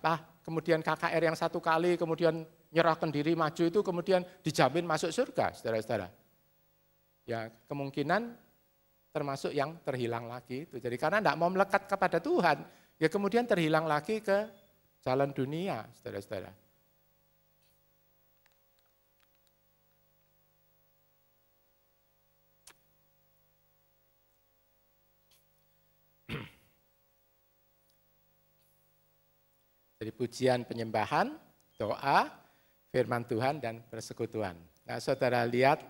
kemudian KKR yang satu kali, kemudian nyerahkan diri maju itu, kemudian dijamin masuk surga, saudara-saudara. Ya kemungkinan termasuk yang terhilang lagi itu. Jadi karena tidak mau melekat kepada Tuhan, ya kemudian terhilang lagi ke jalan dunia, saudara-saudara. Jadi pujian penyembahan, doa, firman Tuhan, dan persekutuan. Nah saudara lihat,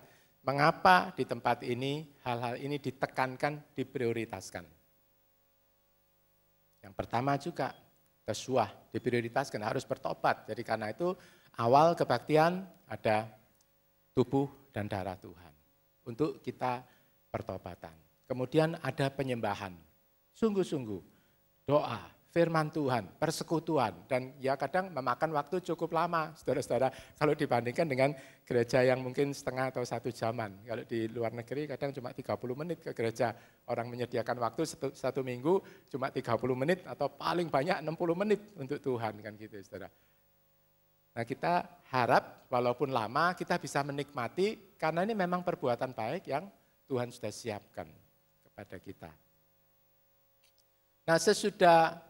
mengapa di tempat ini hal-hal ini ditekankan, diprioritaskan. Yang pertama juga, tesuah, diprioritaskan, harus bertobat. Jadi karena itu awal kebaktian ada tubuh dan darah Tuhan. Untuk kita pertobatan. Kemudian ada penyembahan, sungguh-sungguh, doa, firman Tuhan, persekutuan, dan ya kadang memakan waktu cukup lama, saudara-saudara, kalau dibandingkan dengan gereja yang mungkin setengah atau 1 jaman. Kalau di luar negeri kadang cuma 30 menit ke gereja, orang menyediakan waktu 1 minggu cuma 30 menit atau paling banyak 60 menit untuk Tuhan, kan gitu, saudara. Nah kita harap walaupun lama kita bisa menikmati, karena ini memang perbuatan baik yang Tuhan sudah siapkan kepada kita. Nah sesudah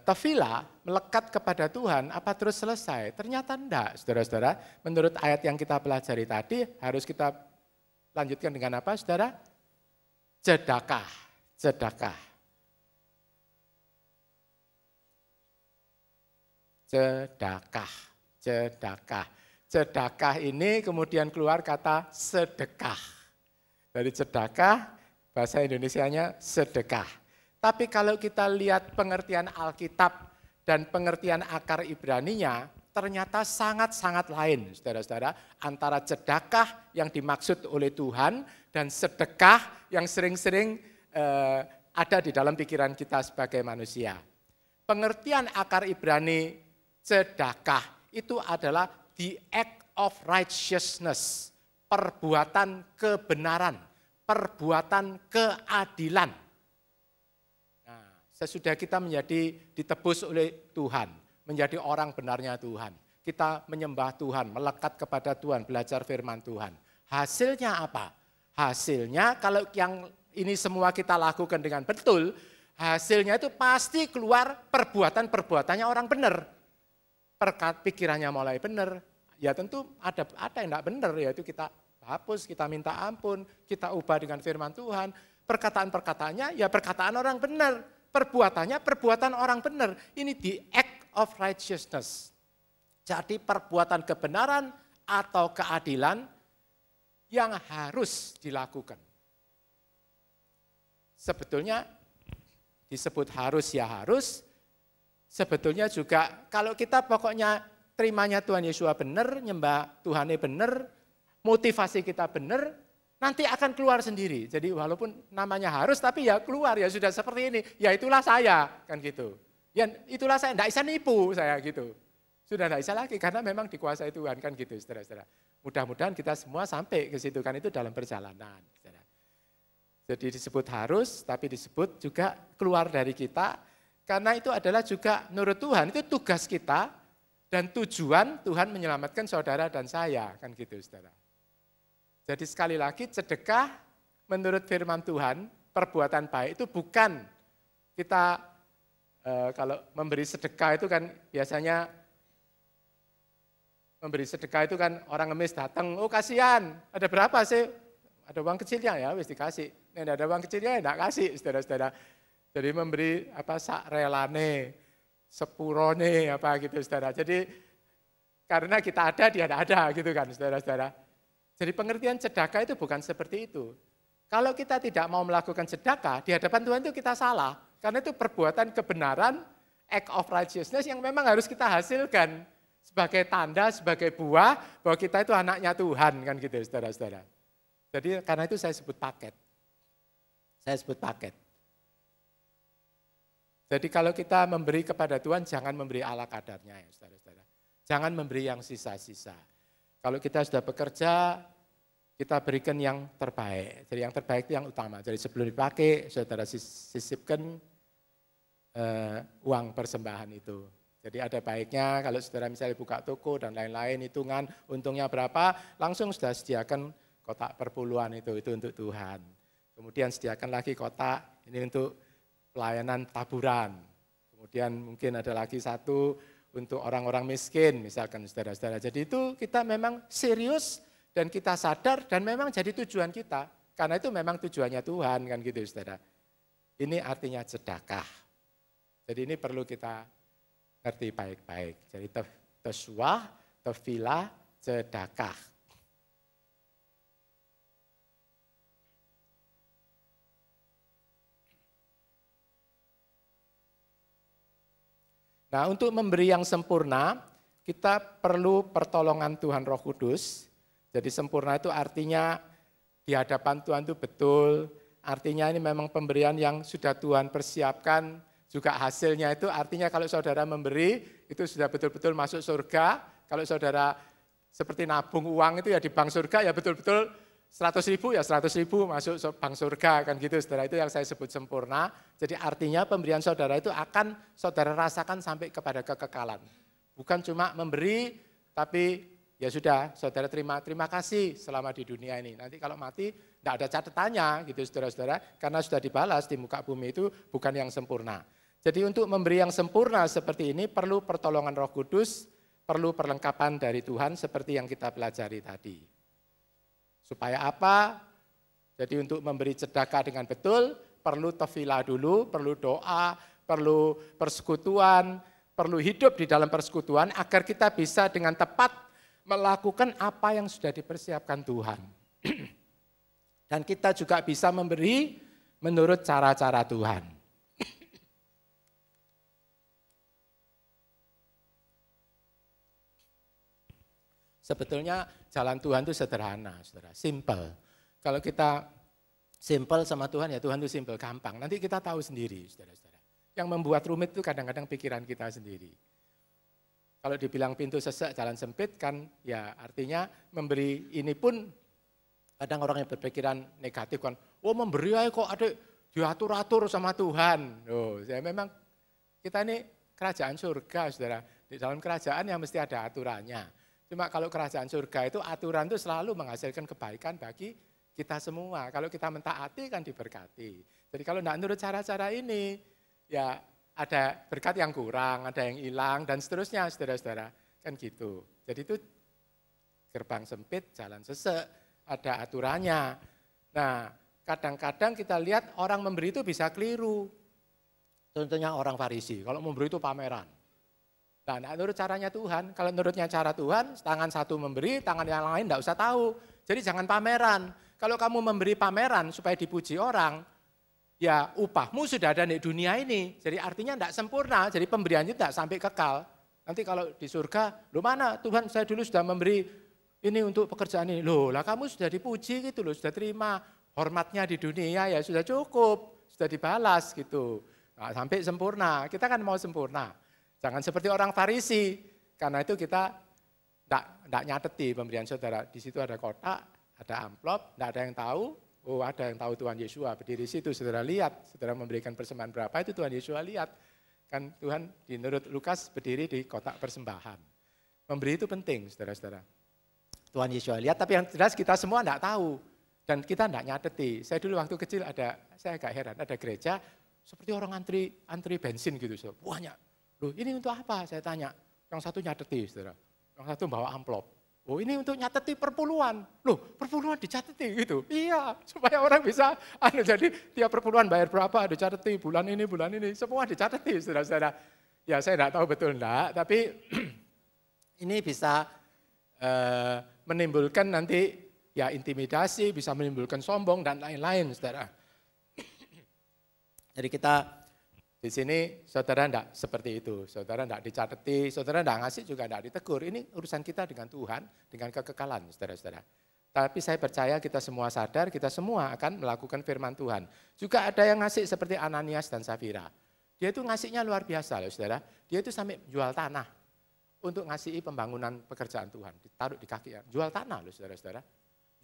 tefilah, melekat kepada Tuhan, apa terus selesai? Ternyata enggak, saudara-saudara. Menurut ayat yang kita pelajari tadi, harus kita lanjutkan dengan apa, saudara? Sedekah, sedekah. Sedekah, sedekah. Sedekah ini kemudian keluar kata sedekah. Dari sedekah, bahasa Indonesianya sedekah. Tapi kalau kita lihat pengertian Alkitab dan pengertian akar Ibraninya, ternyata sangat-sangat lain, saudara-saudara, antara sedekah yang dimaksud oleh Tuhan dan sedekah yang sering-sering ada di dalam pikiran kita sebagai manusia. Pengertian akar Ibrani sedekah itu adalah the act of righteousness, perbuatan kebenaran, perbuatan keadilan. Nah, sesudah kita menjadi ditebus oleh Tuhan, menjadi orang benarnya Tuhan, kita menyembah Tuhan, melekat kepada Tuhan, belajar firman Tuhan. Hasilnya apa? Hasilnya kalau yang ini semua kita lakukan dengan betul, hasilnya itu pasti keluar perbuatan-perbuatannya orang benar. Pikirannya mulai benar, ya tentu ada yang tidak benar, yaitu kita hapus, kita minta ampun, kita ubah dengan firman Tuhan. Perkataan-perkataannya ya perkataan orang benar, perbuatannya perbuatan orang benar. Ini the act of righteousness. Jadi perbuatan kebenaran atau keadilan yang harus dilakukan. Sebetulnya disebut harus ya harus, sebetulnya juga kalau kita pokoknya terimanya Tuhan Yesus benar, nyembah Tuhannya benar, motivasi kita benar, nanti akan keluar sendiri. Jadi walaupun namanya harus tapi ya keluar, ya sudah seperti ini, ya itulah saya, kan gitu. Ya itulah saya, enggak bisa nipu saya gitu. Sudah enggak bisa lagi karena memang dikuasai Tuhan, kan gitu saudara-saudara. Mudah-mudahan kita semua sampai ke situ, kan itu dalam perjalanan. Saudara. Jadi disebut harus tapi disebut juga keluar dari kita. Karena itu adalah juga menurut Tuhan, itu tugas kita dan tujuan Tuhan menyelamatkan saudara dan saya, kan gitu saudara. Jadi sekali lagi sedekah menurut firman Tuhan, perbuatan baik itu bukan kita kalau memberi sedekah itu kan biasanya memberi sedekah itu kan orang ngemis datang, oh kasihan, ada berapa sih? Ada uang kecilnya ya, wis dikasih. Nih ada uang kecilnya ya enggak kasih, saudara-saudara. Jadi memberi apa sak relane, sepurone apa gitu saudara. Jadi karena kita ada dia tidak ada gitu kan saudara-saudara. Jadi pengertian sedekah itu bukan seperti itu. Kalau kita tidak mau melakukan sedekah di hadapan Tuhan itu kita salah. Karena itu perbuatan kebenaran, act of righteousness yang memang harus kita hasilkan. Sebagai tanda, sebagai buah bahwa kita itu anaknya Tuhan kan gitu saudara-saudara. Jadi karena itu saya sebut paket. Saya sebut paket. Jadi kalau kita memberi kepada Tuhan, jangan memberi ala kadarnya ya saudara-saudara. Jangan memberi yang sisa-sisa. Kalau kita sudah bekerja, kita berikan yang terbaik. Jadi yang terbaik itu yang utama. Jadi sebelum dipakai, saudara sisipkan uang persembahan itu. Jadi ada baiknya kalau saudara misalnya buka toko dan lain-lain, hitungan untungnya berapa, langsung sudah sediakan kotak perpuluhan itu untuk Tuhan. Kemudian sediakan lagi kotak, ini untuk pelayanan taburan. Kemudian mungkin ada lagi satu untuk orang-orang miskin, misalkan saudara-saudara. Jadi itu kita memang serius dan kita sadar dan memang jadi tujuan kita. Karena itu memang tujuannya Tuhan, kan gitu saudara. Ini artinya sedekah. Jadi ini perlu kita ngerti baik-baik. Jadi tesuah, tefilah, sedekah. Nah, untuk memberi yang sempurna, kita perlu pertolongan Tuhan Roh Kudus. Jadi sempurna itu artinya di hadapan Tuhan itu betul, artinya ini memang pemberian yang sudah Tuhan persiapkan, juga hasilnya itu artinya kalau saudara memberi, itu sudah betul-betul masuk surga. Kalau saudara seperti nabung uang itu ya di bank surga, ya betul-betul 100.000 ya 100.000 masuk bank surga, kan gitu saudara, itu yang saya sebut sempurna. Jadi artinya pemberian saudara itu akan saudara rasakan sampai kepada kekekalan. Bukan cuma memberi tapi ya sudah saudara terima kasih selama di dunia ini. Nanti kalau mati tidak ada catatannya gitu saudara-saudara, karena sudah dibalas di muka bumi itu bukan yang sempurna. Jadi untuk memberi yang sempurna seperti ini perlu pertolongan Roh Kudus, perlu perlengkapan dari Tuhan seperti yang kita pelajari tadi. Supaya apa? Jadi untuk memberi sedekah dengan betul, perlu tafilah dulu, perlu doa, perlu persekutuan, perlu hidup di dalam persekutuan agar kita bisa dengan tepat melakukan apa yang sudah dipersiapkan Tuhan. Dan kita juga bisa memberi menurut cara-cara Tuhan. Sebetulnya jalan Tuhan itu sederhana, saudara, simple. Kalau kita simple sama Tuhan, ya Tuhan itu simple, gampang. Nanti kita tahu sendiri, saudara-saudara. Yang membuat rumit itu kadang-kadang pikiran kita sendiri. Kalau dibilang pintu sesek, jalan sempit kan, ya artinya memberi ini pun, kadang orang yang berpikiran negatif kan, oh memberi aja kok ada diatur-atur sama Tuhan. Oh, ya memang kita ini kerajaan surga, saudara. Di dalam kerajaan yang mesti ada aturannya. Cuma kalau kerajaan surga itu aturan itu selalu menghasilkan kebaikan bagi kita semua. Kalau kita mentaati kan diberkati. Jadi kalau tidak menurut cara-cara ini, ya ada berkat yang kurang, ada yang hilang, dan seterusnya, saudara-saudara. Kan gitu. Jadi itu gerbang sempit, jalan sesek, ada aturannya. Nah, kadang-kadang kita lihat orang memberi itu bisa keliru. Contohnya orang Farisi, kalau memberi itu pameran. Nah, menurut caranya Tuhan, kalau menurutnya cara Tuhan, tangan satu memberi, tangan yang lain tidak usah tahu. Jadi jangan pameran. Kalau kamu memberi pameran supaya dipuji orang, ya upahmu sudah ada di dunia ini. Jadi artinya tidak sempurna, jadi pemberiannya tidak sampai kekal. Nanti kalau di surga, loh mana Tuhan saya dulu sudah memberi ini untuk pekerjaan ini. Loh lah kamu sudah dipuji gitu loh, sudah terima hormatnya di dunia ya sudah cukup, sudah dibalas gitu. Nah, sampai sempurna, kita kan mau sempurna. Jangan seperti orang Farisi, karena itu kita tidak nyateti pemberian saudara. Di situ ada kotak, ada amplop, tidak ada yang tahu. Oh ada yang tahu Tuhan Yesus berdiri situ, saudara lihat. Saudara memberikan persembahan berapa itu Tuhan Yesus lihat. Kan Tuhan menurut Lukas berdiri di kotak persembahan. Memberi itu penting saudara-saudara. Tuhan Yesus lihat, tapi yang jelas kita semua tidak tahu. Dan kita tidak nyateti. Saya dulu waktu kecil saya agak heran, ada gereja seperti orang antri bensin gitu. Banyak. Loh ini untuk apa? Saya tanya. Yang satu nyateti, saudara. Yang satu bawa amplop. Oh ini untuk nyateti perpuluhan. Loh perpuluhan dicateti gitu. Iya, supaya orang bisa, jadi tiap perpuluhan bayar berapa, dicateti bulan ini, semua dicateti, saudara-saudara. Ya saya tidak tahu betul enggak, tapi ini bisa menimbulkan nanti ya intimidasi, bisa menimbulkan sombong dan lain-lain, saudara. Jadi kita di sini saudara tidak seperti itu, saudara tidak dicateti, saudara tidak ngasih juga tidak ditegur. Ini urusan kita dengan Tuhan, dengan kekekalan saudara-saudara. Tapi saya percaya kita semua sadar, kita semua akan melakukan firman Tuhan. Juga ada yang ngasih seperti Ananias dan Safira. Dia itu ngasihnya luar biasa loh saudara. Dia itu sampai jual tanah untuk ngasihi pembangunan pekerjaan Tuhan. Ditaruh di kaki, jual tanah loh saudara-saudara.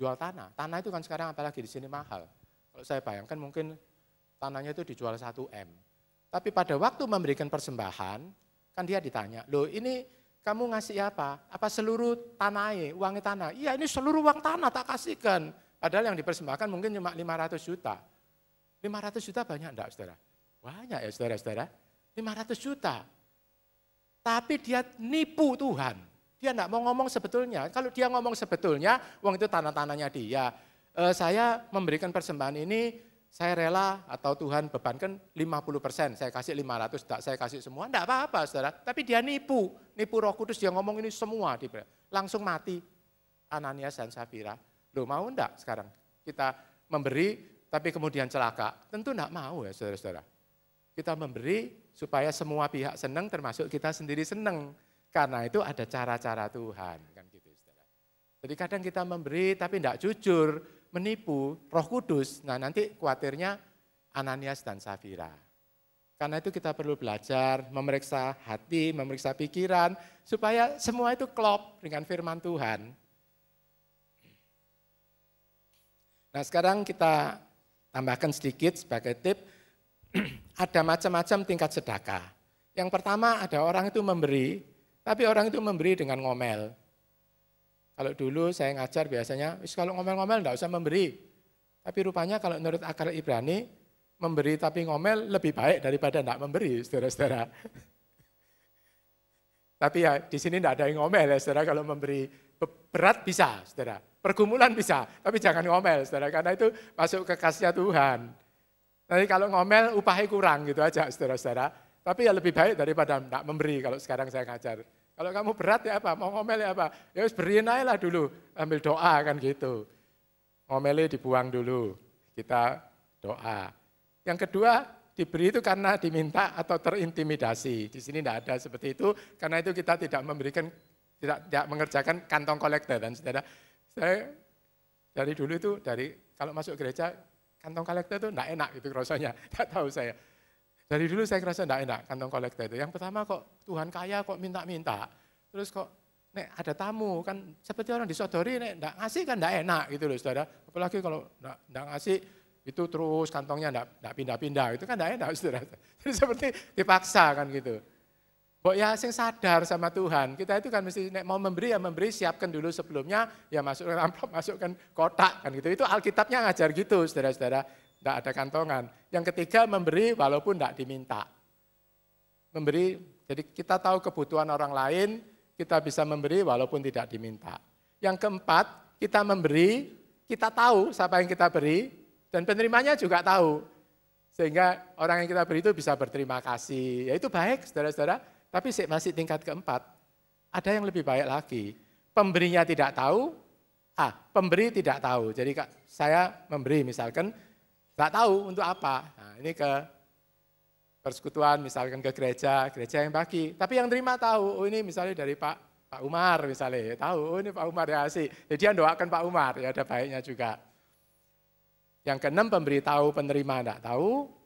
Jual tanah, tanah itu kan sekarang apalagi di sini mahal. Kalau saya bayangkan mungkin tanahnya itu dijual 1 M. Tapi pada waktu memberikan persembahan, kan dia ditanya, loh ini kamu ngasih apa? Apa seluruh tanahnya, uangnya tanah? Iya ini seluruh uang tanah tak kasihkan. Padahal yang dipersembahkan mungkin cuma 500 juta. 500 juta banyak enggak saudara? Banyak ya saudara-saudara, 500 juta. Tapi dia nipu Tuhan. Dia enggak mau ngomong sebetulnya. Kalau dia ngomong sebetulnya, uang itu tanah-tanahnya dia. Saya memberikan persembahan ini, saya rela atau Tuhan bebankan 50%, saya kasih 500, tidak saya kasih semua, enggak apa-apa saudara. Tapi dia nipu Roh Kudus, dia ngomong ini semua, langsung mati Ananias dan Safira. Loh mau enggak sekarang kita memberi tapi kemudian celaka? Tentu enggak mau ya saudara-saudara. Kita memberi supaya semua pihak senang termasuk kita sendiri senang. Karena itu ada cara-cara Tuhan. Kan gitu, saudara. Jadi kadang kita memberi tapi enggak jujur, menipu Roh Kudus, nah nanti khawatirnya Ananias dan Safira. Karena itu kita perlu belajar, memeriksa hati, memeriksa pikiran, supaya semua itu klop dengan firman Tuhan. Nah sekarang kita tambahkan sedikit sebagai tip, ada macam-macam tingkat sedekah. Yang pertama ada orang itu memberi, tapi orang itu memberi dengan ngomel. Kalau dulu saya ngajar biasanya, kalau ngomel-ngomel enggak usah memberi. Tapi rupanya kalau menurut akar Ibrani, memberi tapi ngomel lebih baik daripada enggak memberi, saudara-saudara. Tapi ya di sini enggak ada yang ngomel ya saudara, kalau memberi berat bisa, saudara. Pergumulan bisa, tapi jangan ngomel, saudara, karena itu masuk ke kasih Tuhan. Nanti kalau ngomel upahnya kurang gitu aja, saudara-saudara. Tapi ya lebih baik daripada tidak memberi kalau sekarang saya ngajar. Kalau kamu berat ya apa, mau ngomel ya apa, ya beriin aja lah dulu, ambil doa kan gitu. Ngomelnya dibuang dulu, kita doa. Yang kedua, diberi itu karena diminta atau terintimidasi. Di sini tidak ada seperti itu, karena itu kita tidak memberikan, tidak mengerjakan kantong kolektor. Dan saudara, saya dari dulu itu, kalau masuk gereja, kantong kolektor itu tidak enak gitu rasanya, tidak tahu saya. Dari dulu saya merasa tidak enak kantong kolektor itu. Yang pertama kok Tuhan kaya kok minta-minta, terus kok nek ada tamu kan seperti orang disodori, nek tidak ngasih kan tidak enak gitu loh saudara. Apalagi kalau tidak ngasih itu terus kantongnya tidak pindah-pindah, itu kan tidak enak saudara. Jadi seperti dipaksa kan gitu. Mbok ya sing sadar sama Tuhan, kita itu kan mesti mau memberi ya memberi, siapkan dulu sebelumnya, ya masukkan amplop, masukkan kotak kan gitu. Itu Alkitabnya ngajar gitu saudara-saudara, tidak ada kantongan. Yang ketiga memberi walaupun tidak diminta. Memberi, jadi kita tahu kebutuhan orang lain, kita bisa memberi walaupun tidak diminta. Yang keempat, kita memberi, kita tahu siapa yang kita beri, dan penerimanya juga tahu. Sehingga orang yang kita beri itu bisa berterima kasih. Ya itu baik saudara-saudara. Tapi masih tingkat keempat, ada yang lebih baik lagi. Pemberinya tidak tahu, pemberi tidak tahu. Jadi saya memberi misalkan, nggak tahu untuk apa. Nah, ini ke persekutuan, misalkan ke gereja yang bagi. Tapi yang terima tahu, oh ini misalnya dari Pak Umar misalnya, tahu, oh ini Pak Umar ya asik. Jadi dia doakan Pak Umar, ya ada baiknya juga. Yang keenam, pemberi tahu, penerima enggak tahu.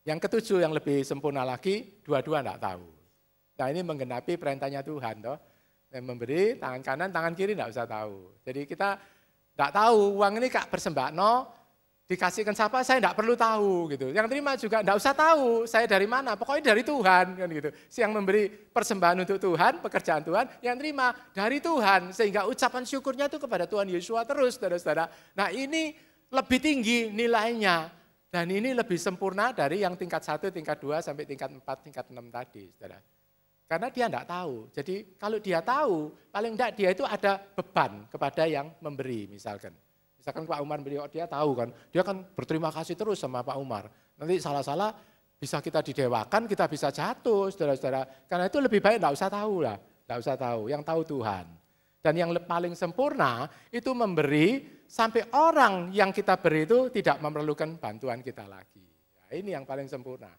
Yang ketujuh yang lebih sempurna lagi, dua-dua enggak tahu. Nah ini menggenapi perintahnya Tuhan. Toh. Yang memberi, tangan kanan, tangan kiri enggak usah tahu. Jadi kita enggak tahu, uang ini Kak persembahno, dikasihkan siapa, saya enggak perlu tahu. Gitu. Yang terima juga enggak usah tahu, saya dari mana, pokoknya dari Tuhan. Kan gitu. Yang memberi persembahan untuk Tuhan, pekerjaan Tuhan, yang terima dari Tuhan. Sehingga ucapan syukurnya itu kepada Tuhan Yesus terus, saudara-saudara. Nah ini lebih tinggi nilainya. Dan ini lebih sempurna dari yang tingkat 1, tingkat 2, sampai tingkat 4, tingkat 6 tadi. Saudara. Karena dia enggak tahu. Jadi kalau dia tahu, paling enggak dia itu ada beban kepada yang memberi misalkan. Misalkan Pak Umar beri, dia tahu kan, dia kan berterima kasih terus sama Pak Umar. Nanti salah-salah bisa kita didewakan, kita bisa jatuh saudara-saudara. Karena itu lebih baik enggak usah tahu lah, enggak usah tahu, yang tahu Tuhan. Dan yang paling sempurna itu memberi sampai orang yang kita beri itu tidak memerlukan bantuan kita lagi. Nah, ini yang paling sempurna.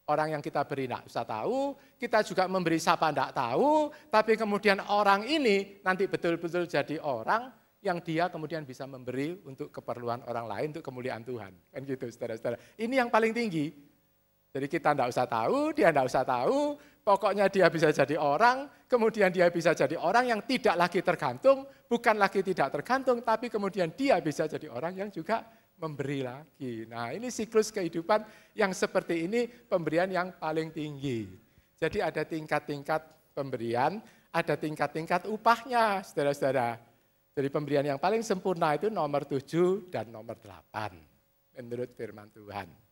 Orang yang kita beri tidak usah tahu, kita juga memberi siapa tidak tahu, tapi kemudian orang ini nanti betul-betul jadi orang yang dia kemudian bisa memberi untuk keperluan orang lain, untuk kemuliaan Tuhan. Kan gitu saudara-saudara. Ini yang paling tinggi. Jadi kita tidak usah tahu, dia tidak usah tahu, pokoknya dia bisa jadi orang, kemudian dia bisa jadi orang yang tidak lagi tergantung, bukan lagi tidak tergantung, tapi kemudian dia bisa jadi orang yang juga memberi lagi. Nah ini siklus kehidupan yang seperti ini, pemberian yang paling tinggi. Jadi ada tingkat-tingkat pemberian, ada tingkat-tingkat upahnya, saudara-saudara. Jadi pemberian yang paling sempurna itu nomor 7 dan nomor 8, menurut firman Tuhan.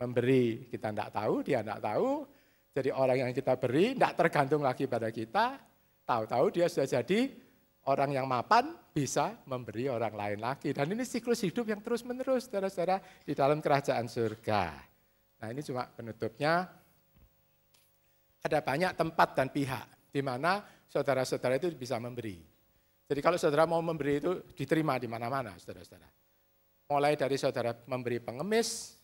Memberi kita tidak tahu, dia tidak tahu. Jadi orang yang kita beri tidak tergantung lagi pada kita. Tahu-tahu dia sudah jadi orang yang mapan, bisa memberi orang lain lagi. Dan ini siklus hidup yang terus-menerus, saudara-saudara, di dalam kerajaan surga. Nah ini cuma penutupnya. Ada banyak tempat dan pihak di mana saudara-saudara itu bisa memberi. Jadi kalau saudara mau memberi itu diterima di mana-mana, saudara-saudara. Mulai dari saudara memberi pengemis,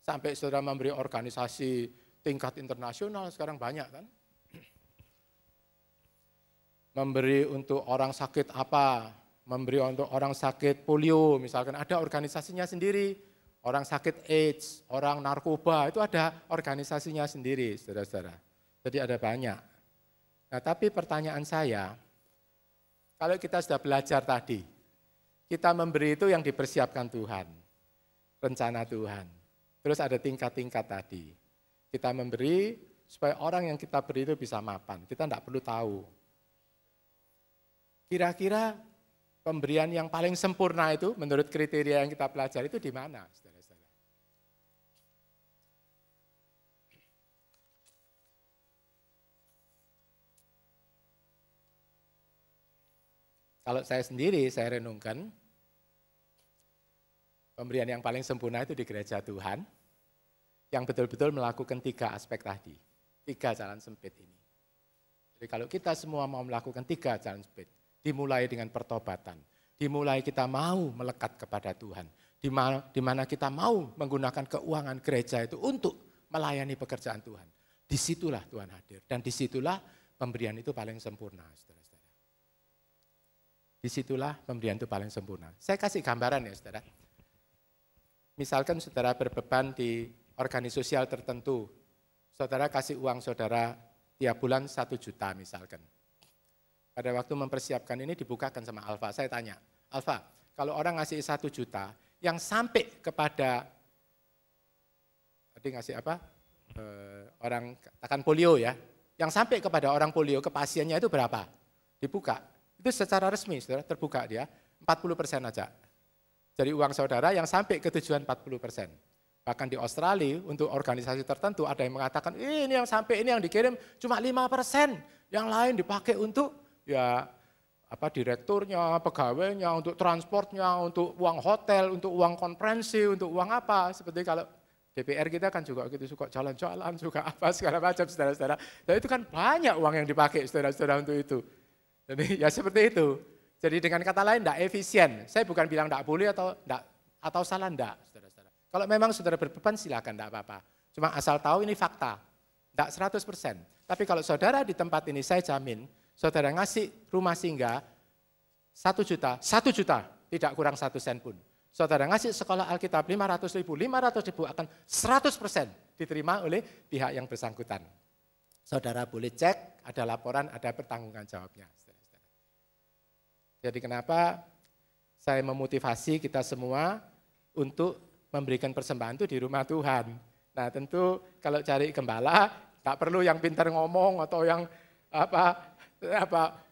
sampai saudara memberi organisasi tingkat internasional, sekarang banyak kan. Memberi untuk orang sakit apa, memberi untuk orang sakit polio, misalkan ada organisasinya sendiri. Orang sakit AIDS, orang narkoba, itu ada organisasinya sendiri, saudara-saudara. Jadi ada banyak. Nah tapi pertanyaan saya, kalau kita sudah belajar tadi, kita memberi itu yang dipersiapkan Tuhan, rencana Tuhan. Terus ada tingkat-tingkat tadi. Kita memberi supaya orang yang kita beri itu bisa mapan. Kita tidak perlu tahu. Kira-kira pemberian yang paling sempurna itu menurut kriteria yang kita pelajari itu di mana? Saudara-saudara? Kalau saya sendiri, saya renungkan, pemberian yang paling sempurna itu di gereja Tuhan, yang betul-betul melakukan 3 aspek tadi, 3 jalan sempit ini. Jadi kalau kita semua mau melakukan 3 jalan sempit, dimulai dengan pertobatan, dimulai kita mau melekat kepada Tuhan, di mana kita mau menggunakan keuangan gereja itu untuk melayani pekerjaan Tuhan. Disitulah Tuhan hadir, dan disitulah pemberian itu paling sempurna, saudara-saudara. Disitulah pemberian itu paling sempurna. Saya kasih gambaran ya, saudara. Misalkan saudara berbeban di organisasi sosial tertentu, saudara kasih uang saudara tiap bulan 1 juta misalkan. Pada waktu mempersiapkan ini dibukakan sama Alfa, saya tanya, Alfa, kalau orang ngasih 1 juta, yang sampai kepada, tadi ngasih apa, orang katakan polio ya, yang sampai kepada orang polio, ke pasiennya itu berapa? Dibuka, itu secara resmi saudara, terbuka dia, 40% aja. Jadi uang saudara yang sampai ke tujuan 40%. Bahkan di Australia untuk organisasi tertentu ada yang mengatakan ini yang sampai ini yang dikirim cuma 5%, yang lain dipakai untuk ya apa direkturnya, pegawainya, untuk transportnya, untuk uang hotel, untuk uang konferensi, untuk uang apa. Seperti kalau DPR kita kan juga gitu, suka jalan-jalan, suka apa segala macam saudara-saudara. Dan itu kan banyak uang yang dipakai saudara-saudara untuk itu. Jadi ya seperti itu. Jadi dengan kata lain tidak efisien. Saya bukan bilang tidak boleh atau salah, tidak, saudara-saudara. Kalau memang saudara berbeban silakan, tidak apa-apa. Cuma asal tahu ini fakta, tidak 100%. Tapi kalau saudara di tempat ini saya jamin, saudara ngasih rumah singgah 1 juta, 1 juta, tidak kurang 1 sen pun. Saudara ngasih sekolah Alkitab 500 ribu akan 100% diterima oleh pihak yang bersangkutan. Saudara boleh cek, ada laporan, ada pertanggungan jawabnya. Jadi kenapa saya memotivasi kita semua untuk memberikan persembahan itu di rumah Tuhan. Nah tentu kalau cari gembala, tak perlu yang pintar ngomong atau yang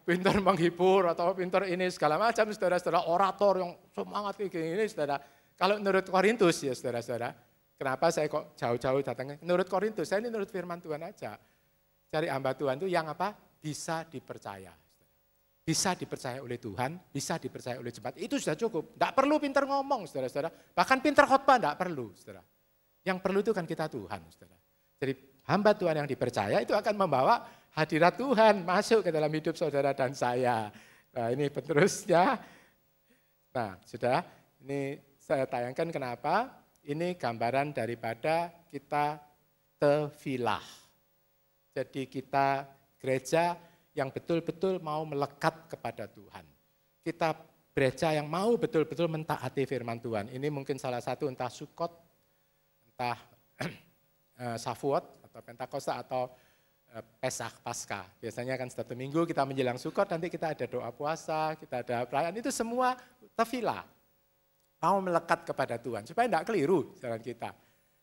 pintar menghibur atau pintar ini segala macam, saudara-saudara, orator yang semangat kayak gini, saudara. Kalau menurut Korintus ya saudara-saudara, kenapa saya kok jauh-jauh datangnya? Menurut Korintus, saya ini menurut firman Tuhan aja. Cari hamba Tuhan itu yang apa? Bisa dipercaya. Bisa dipercaya oleh Tuhan, bisa dipercaya oleh jemaat, itu sudah cukup. Tidak perlu pintar ngomong, saudara-saudara. Bahkan pintar khotbah tidak perlu, saudara. Yang perlu itu kan kita Tuhan, saudara. Jadi hamba Tuhan yang dipercaya itu akan membawa hadirat Tuhan masuk ke dalam hidup saudara dan saya. Nah ini penerusnya. Nah sudah, ini saya tayangkan kenapa. Ini gambaran daripada kita tefilah. Jadi kita gereja yang betul-betul mau melekat kepada Tuhan. Kita gereja yang mau betul-betul mentaati firman Tuhan. Ini mungkin salah satu entah Sukot, entah Shavuot, atau Pentakosta, atau Pesach, Paskah. Biasanya kan satu minggu kita menjelang Sukot, nanti kita ada doa puasa, kita ada perayaan, itu semua tefilah. Mau melekat kepada Tuhan, supaya tidak keliru jalan kita.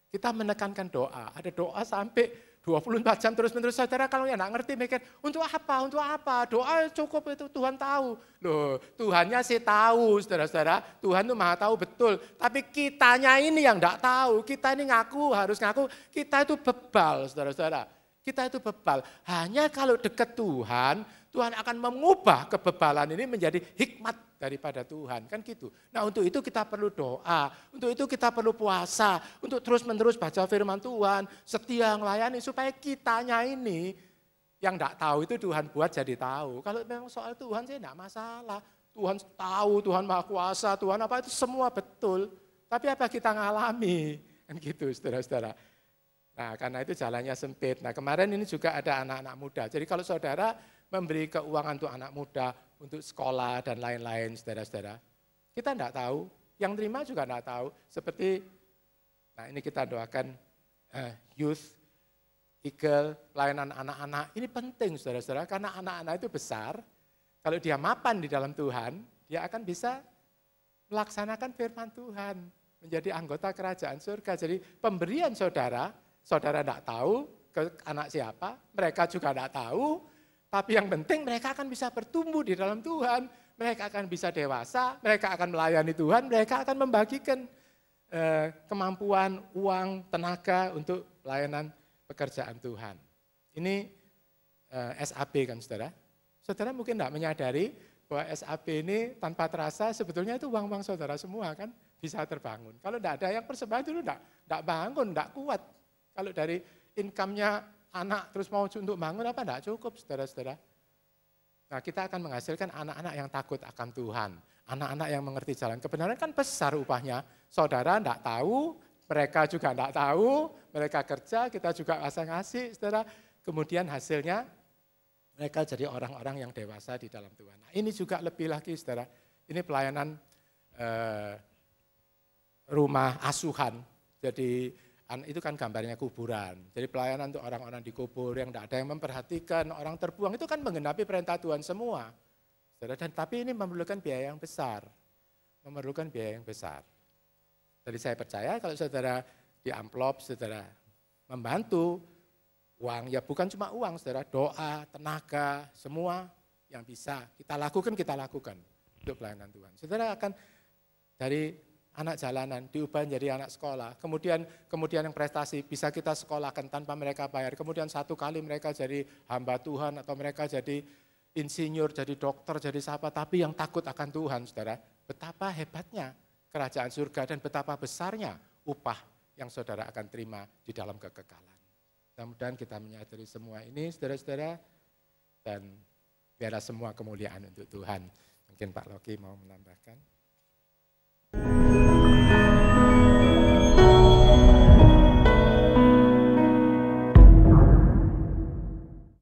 Kita menekankan doa, ada doa sampai 24 jam terus-menerus, saudara kalau yang nggak ngerti mikir, untuk apa, doa cukup itu Tuhan tahu. Loh, Tuhannya sih tahu, saudara-saudara, Tuhan itu maha tahu betul. Tapi kitanya ini yang nggak tahu, kita ini harus ngaku, kita itu bebal, saudara-saudara. Kita itu bebal, hanya kalau dekat Tuhan, Tuhan akan mengubah kebebalan ini menjadi hikmat daripada Tuhan, kan gitu. Nah untuk itu kita perlu doa, untuk itu kita perlu puasa, untuk terus-menerus baca firman Tuhan, setia melayani supaya kitanya ini yang enggak tahu itu Tuhan buat jadi tahu. Kalau memang soal Tuhan sih enggak masalah, Tuhan tahu, Tuhan maha kuasa, Tuhan apa itu semua betul. Tapi apa kita ngalami, kan gitu saudara-saudara. Nah karena itu jalannya sempit. Nah kemarin ini juga ada anak-anak muda, jadi kalau saudara memberi keuangan untuk anak muda, untuk sekolah dan lain-lain, saudara-saudara. Kita enggak tahu, yang terima juga enggak tahu. Seperti, nah ini kita doakan youth, eagle, pelayanan anak-anak. Ini penting, saudara-saudara, karena anak-anak itu besar. Kalau dia mapan di dalam Tuhan, dia akan bisa melaksanakan firman Tuhan, menjadi anggota kerajaan surga. Jadi pemberian saudara enggak tahu ke anak siapa, mereka juga enggak tahu. Tapi yang penting mereka akan bisa bertumbuh di dalam Tuhan, mereka akan bisa dewasa, mereka akan melayani Tuhan, mereka akan membagikan kemampuan, uang, tenaga untuk pelayanan pekerjaan Tuhan. Ini SAB kan saudara. Saudara mungkin tidak menyadari bahwa SAP ini tanpa terasa sebetulnya itu uang-uang saudara semua kan bisa terbangun. Kalau tidak ada yang persembahan dulu tidak bangun, tidak kuat. Kalau dari income-nya anak terus mau untuk bangun apa tidak cukup saudara-saudara. Nah kita akan menghasilkan anak-anak yang takut akan Tuhan. Anak-anak yang mengerti jalan kebenaran kan besar upahnya. Saudara tidak tahu, mereka juga tidak tahu, mereka kerja, kita juga ngasih, saudara. Kemudian hasilnya mereka jadi orang-orang yang dewasa di dalam Tuhan. Nah, ini juga lebih lagi, saudara. Ini pelayanan rumah asuhan. Jadi itu kan gambarnya kuburan. Jadi pelayanan untuk orang-orang di kubur yang tidak ada yang memperhatikan, orang terbuang itu kan menggenapi perintah Tuhan semua. Saudara, dan tapi ini memerlukan biaya yang besar. Memerlukan biaya yang besar. Jadi saya percaya kalau saudara di amplop, saudara membantu, uang, ya bukan cuma uang, saudara, doa, tenaga, semua yang bisa kita lakukan untuk pelayanan Tuhan. Saudara akan dari anak jalanan diubah menjadi anak sekolah, kemudian yang prestasi bisa kita sekolahkan tanpa mereka bayar, kemudian satu kali mereka jadi hamba Tuhan atau mereka jadi insinyur, jadi dokter, jadi siapa, tapi yang takut akan Tuhan, saudara, betapa hebatnya kerajaan surga dan betapa besarnya upah yang saudara akan terima di dalam kekekalan. Mudah-mudahan kita menyadari semua ini, saudara-saudara, dan biarlah semua kemuliaan untuk Tuhan. Mungkin Pak Loki mau menambahkan.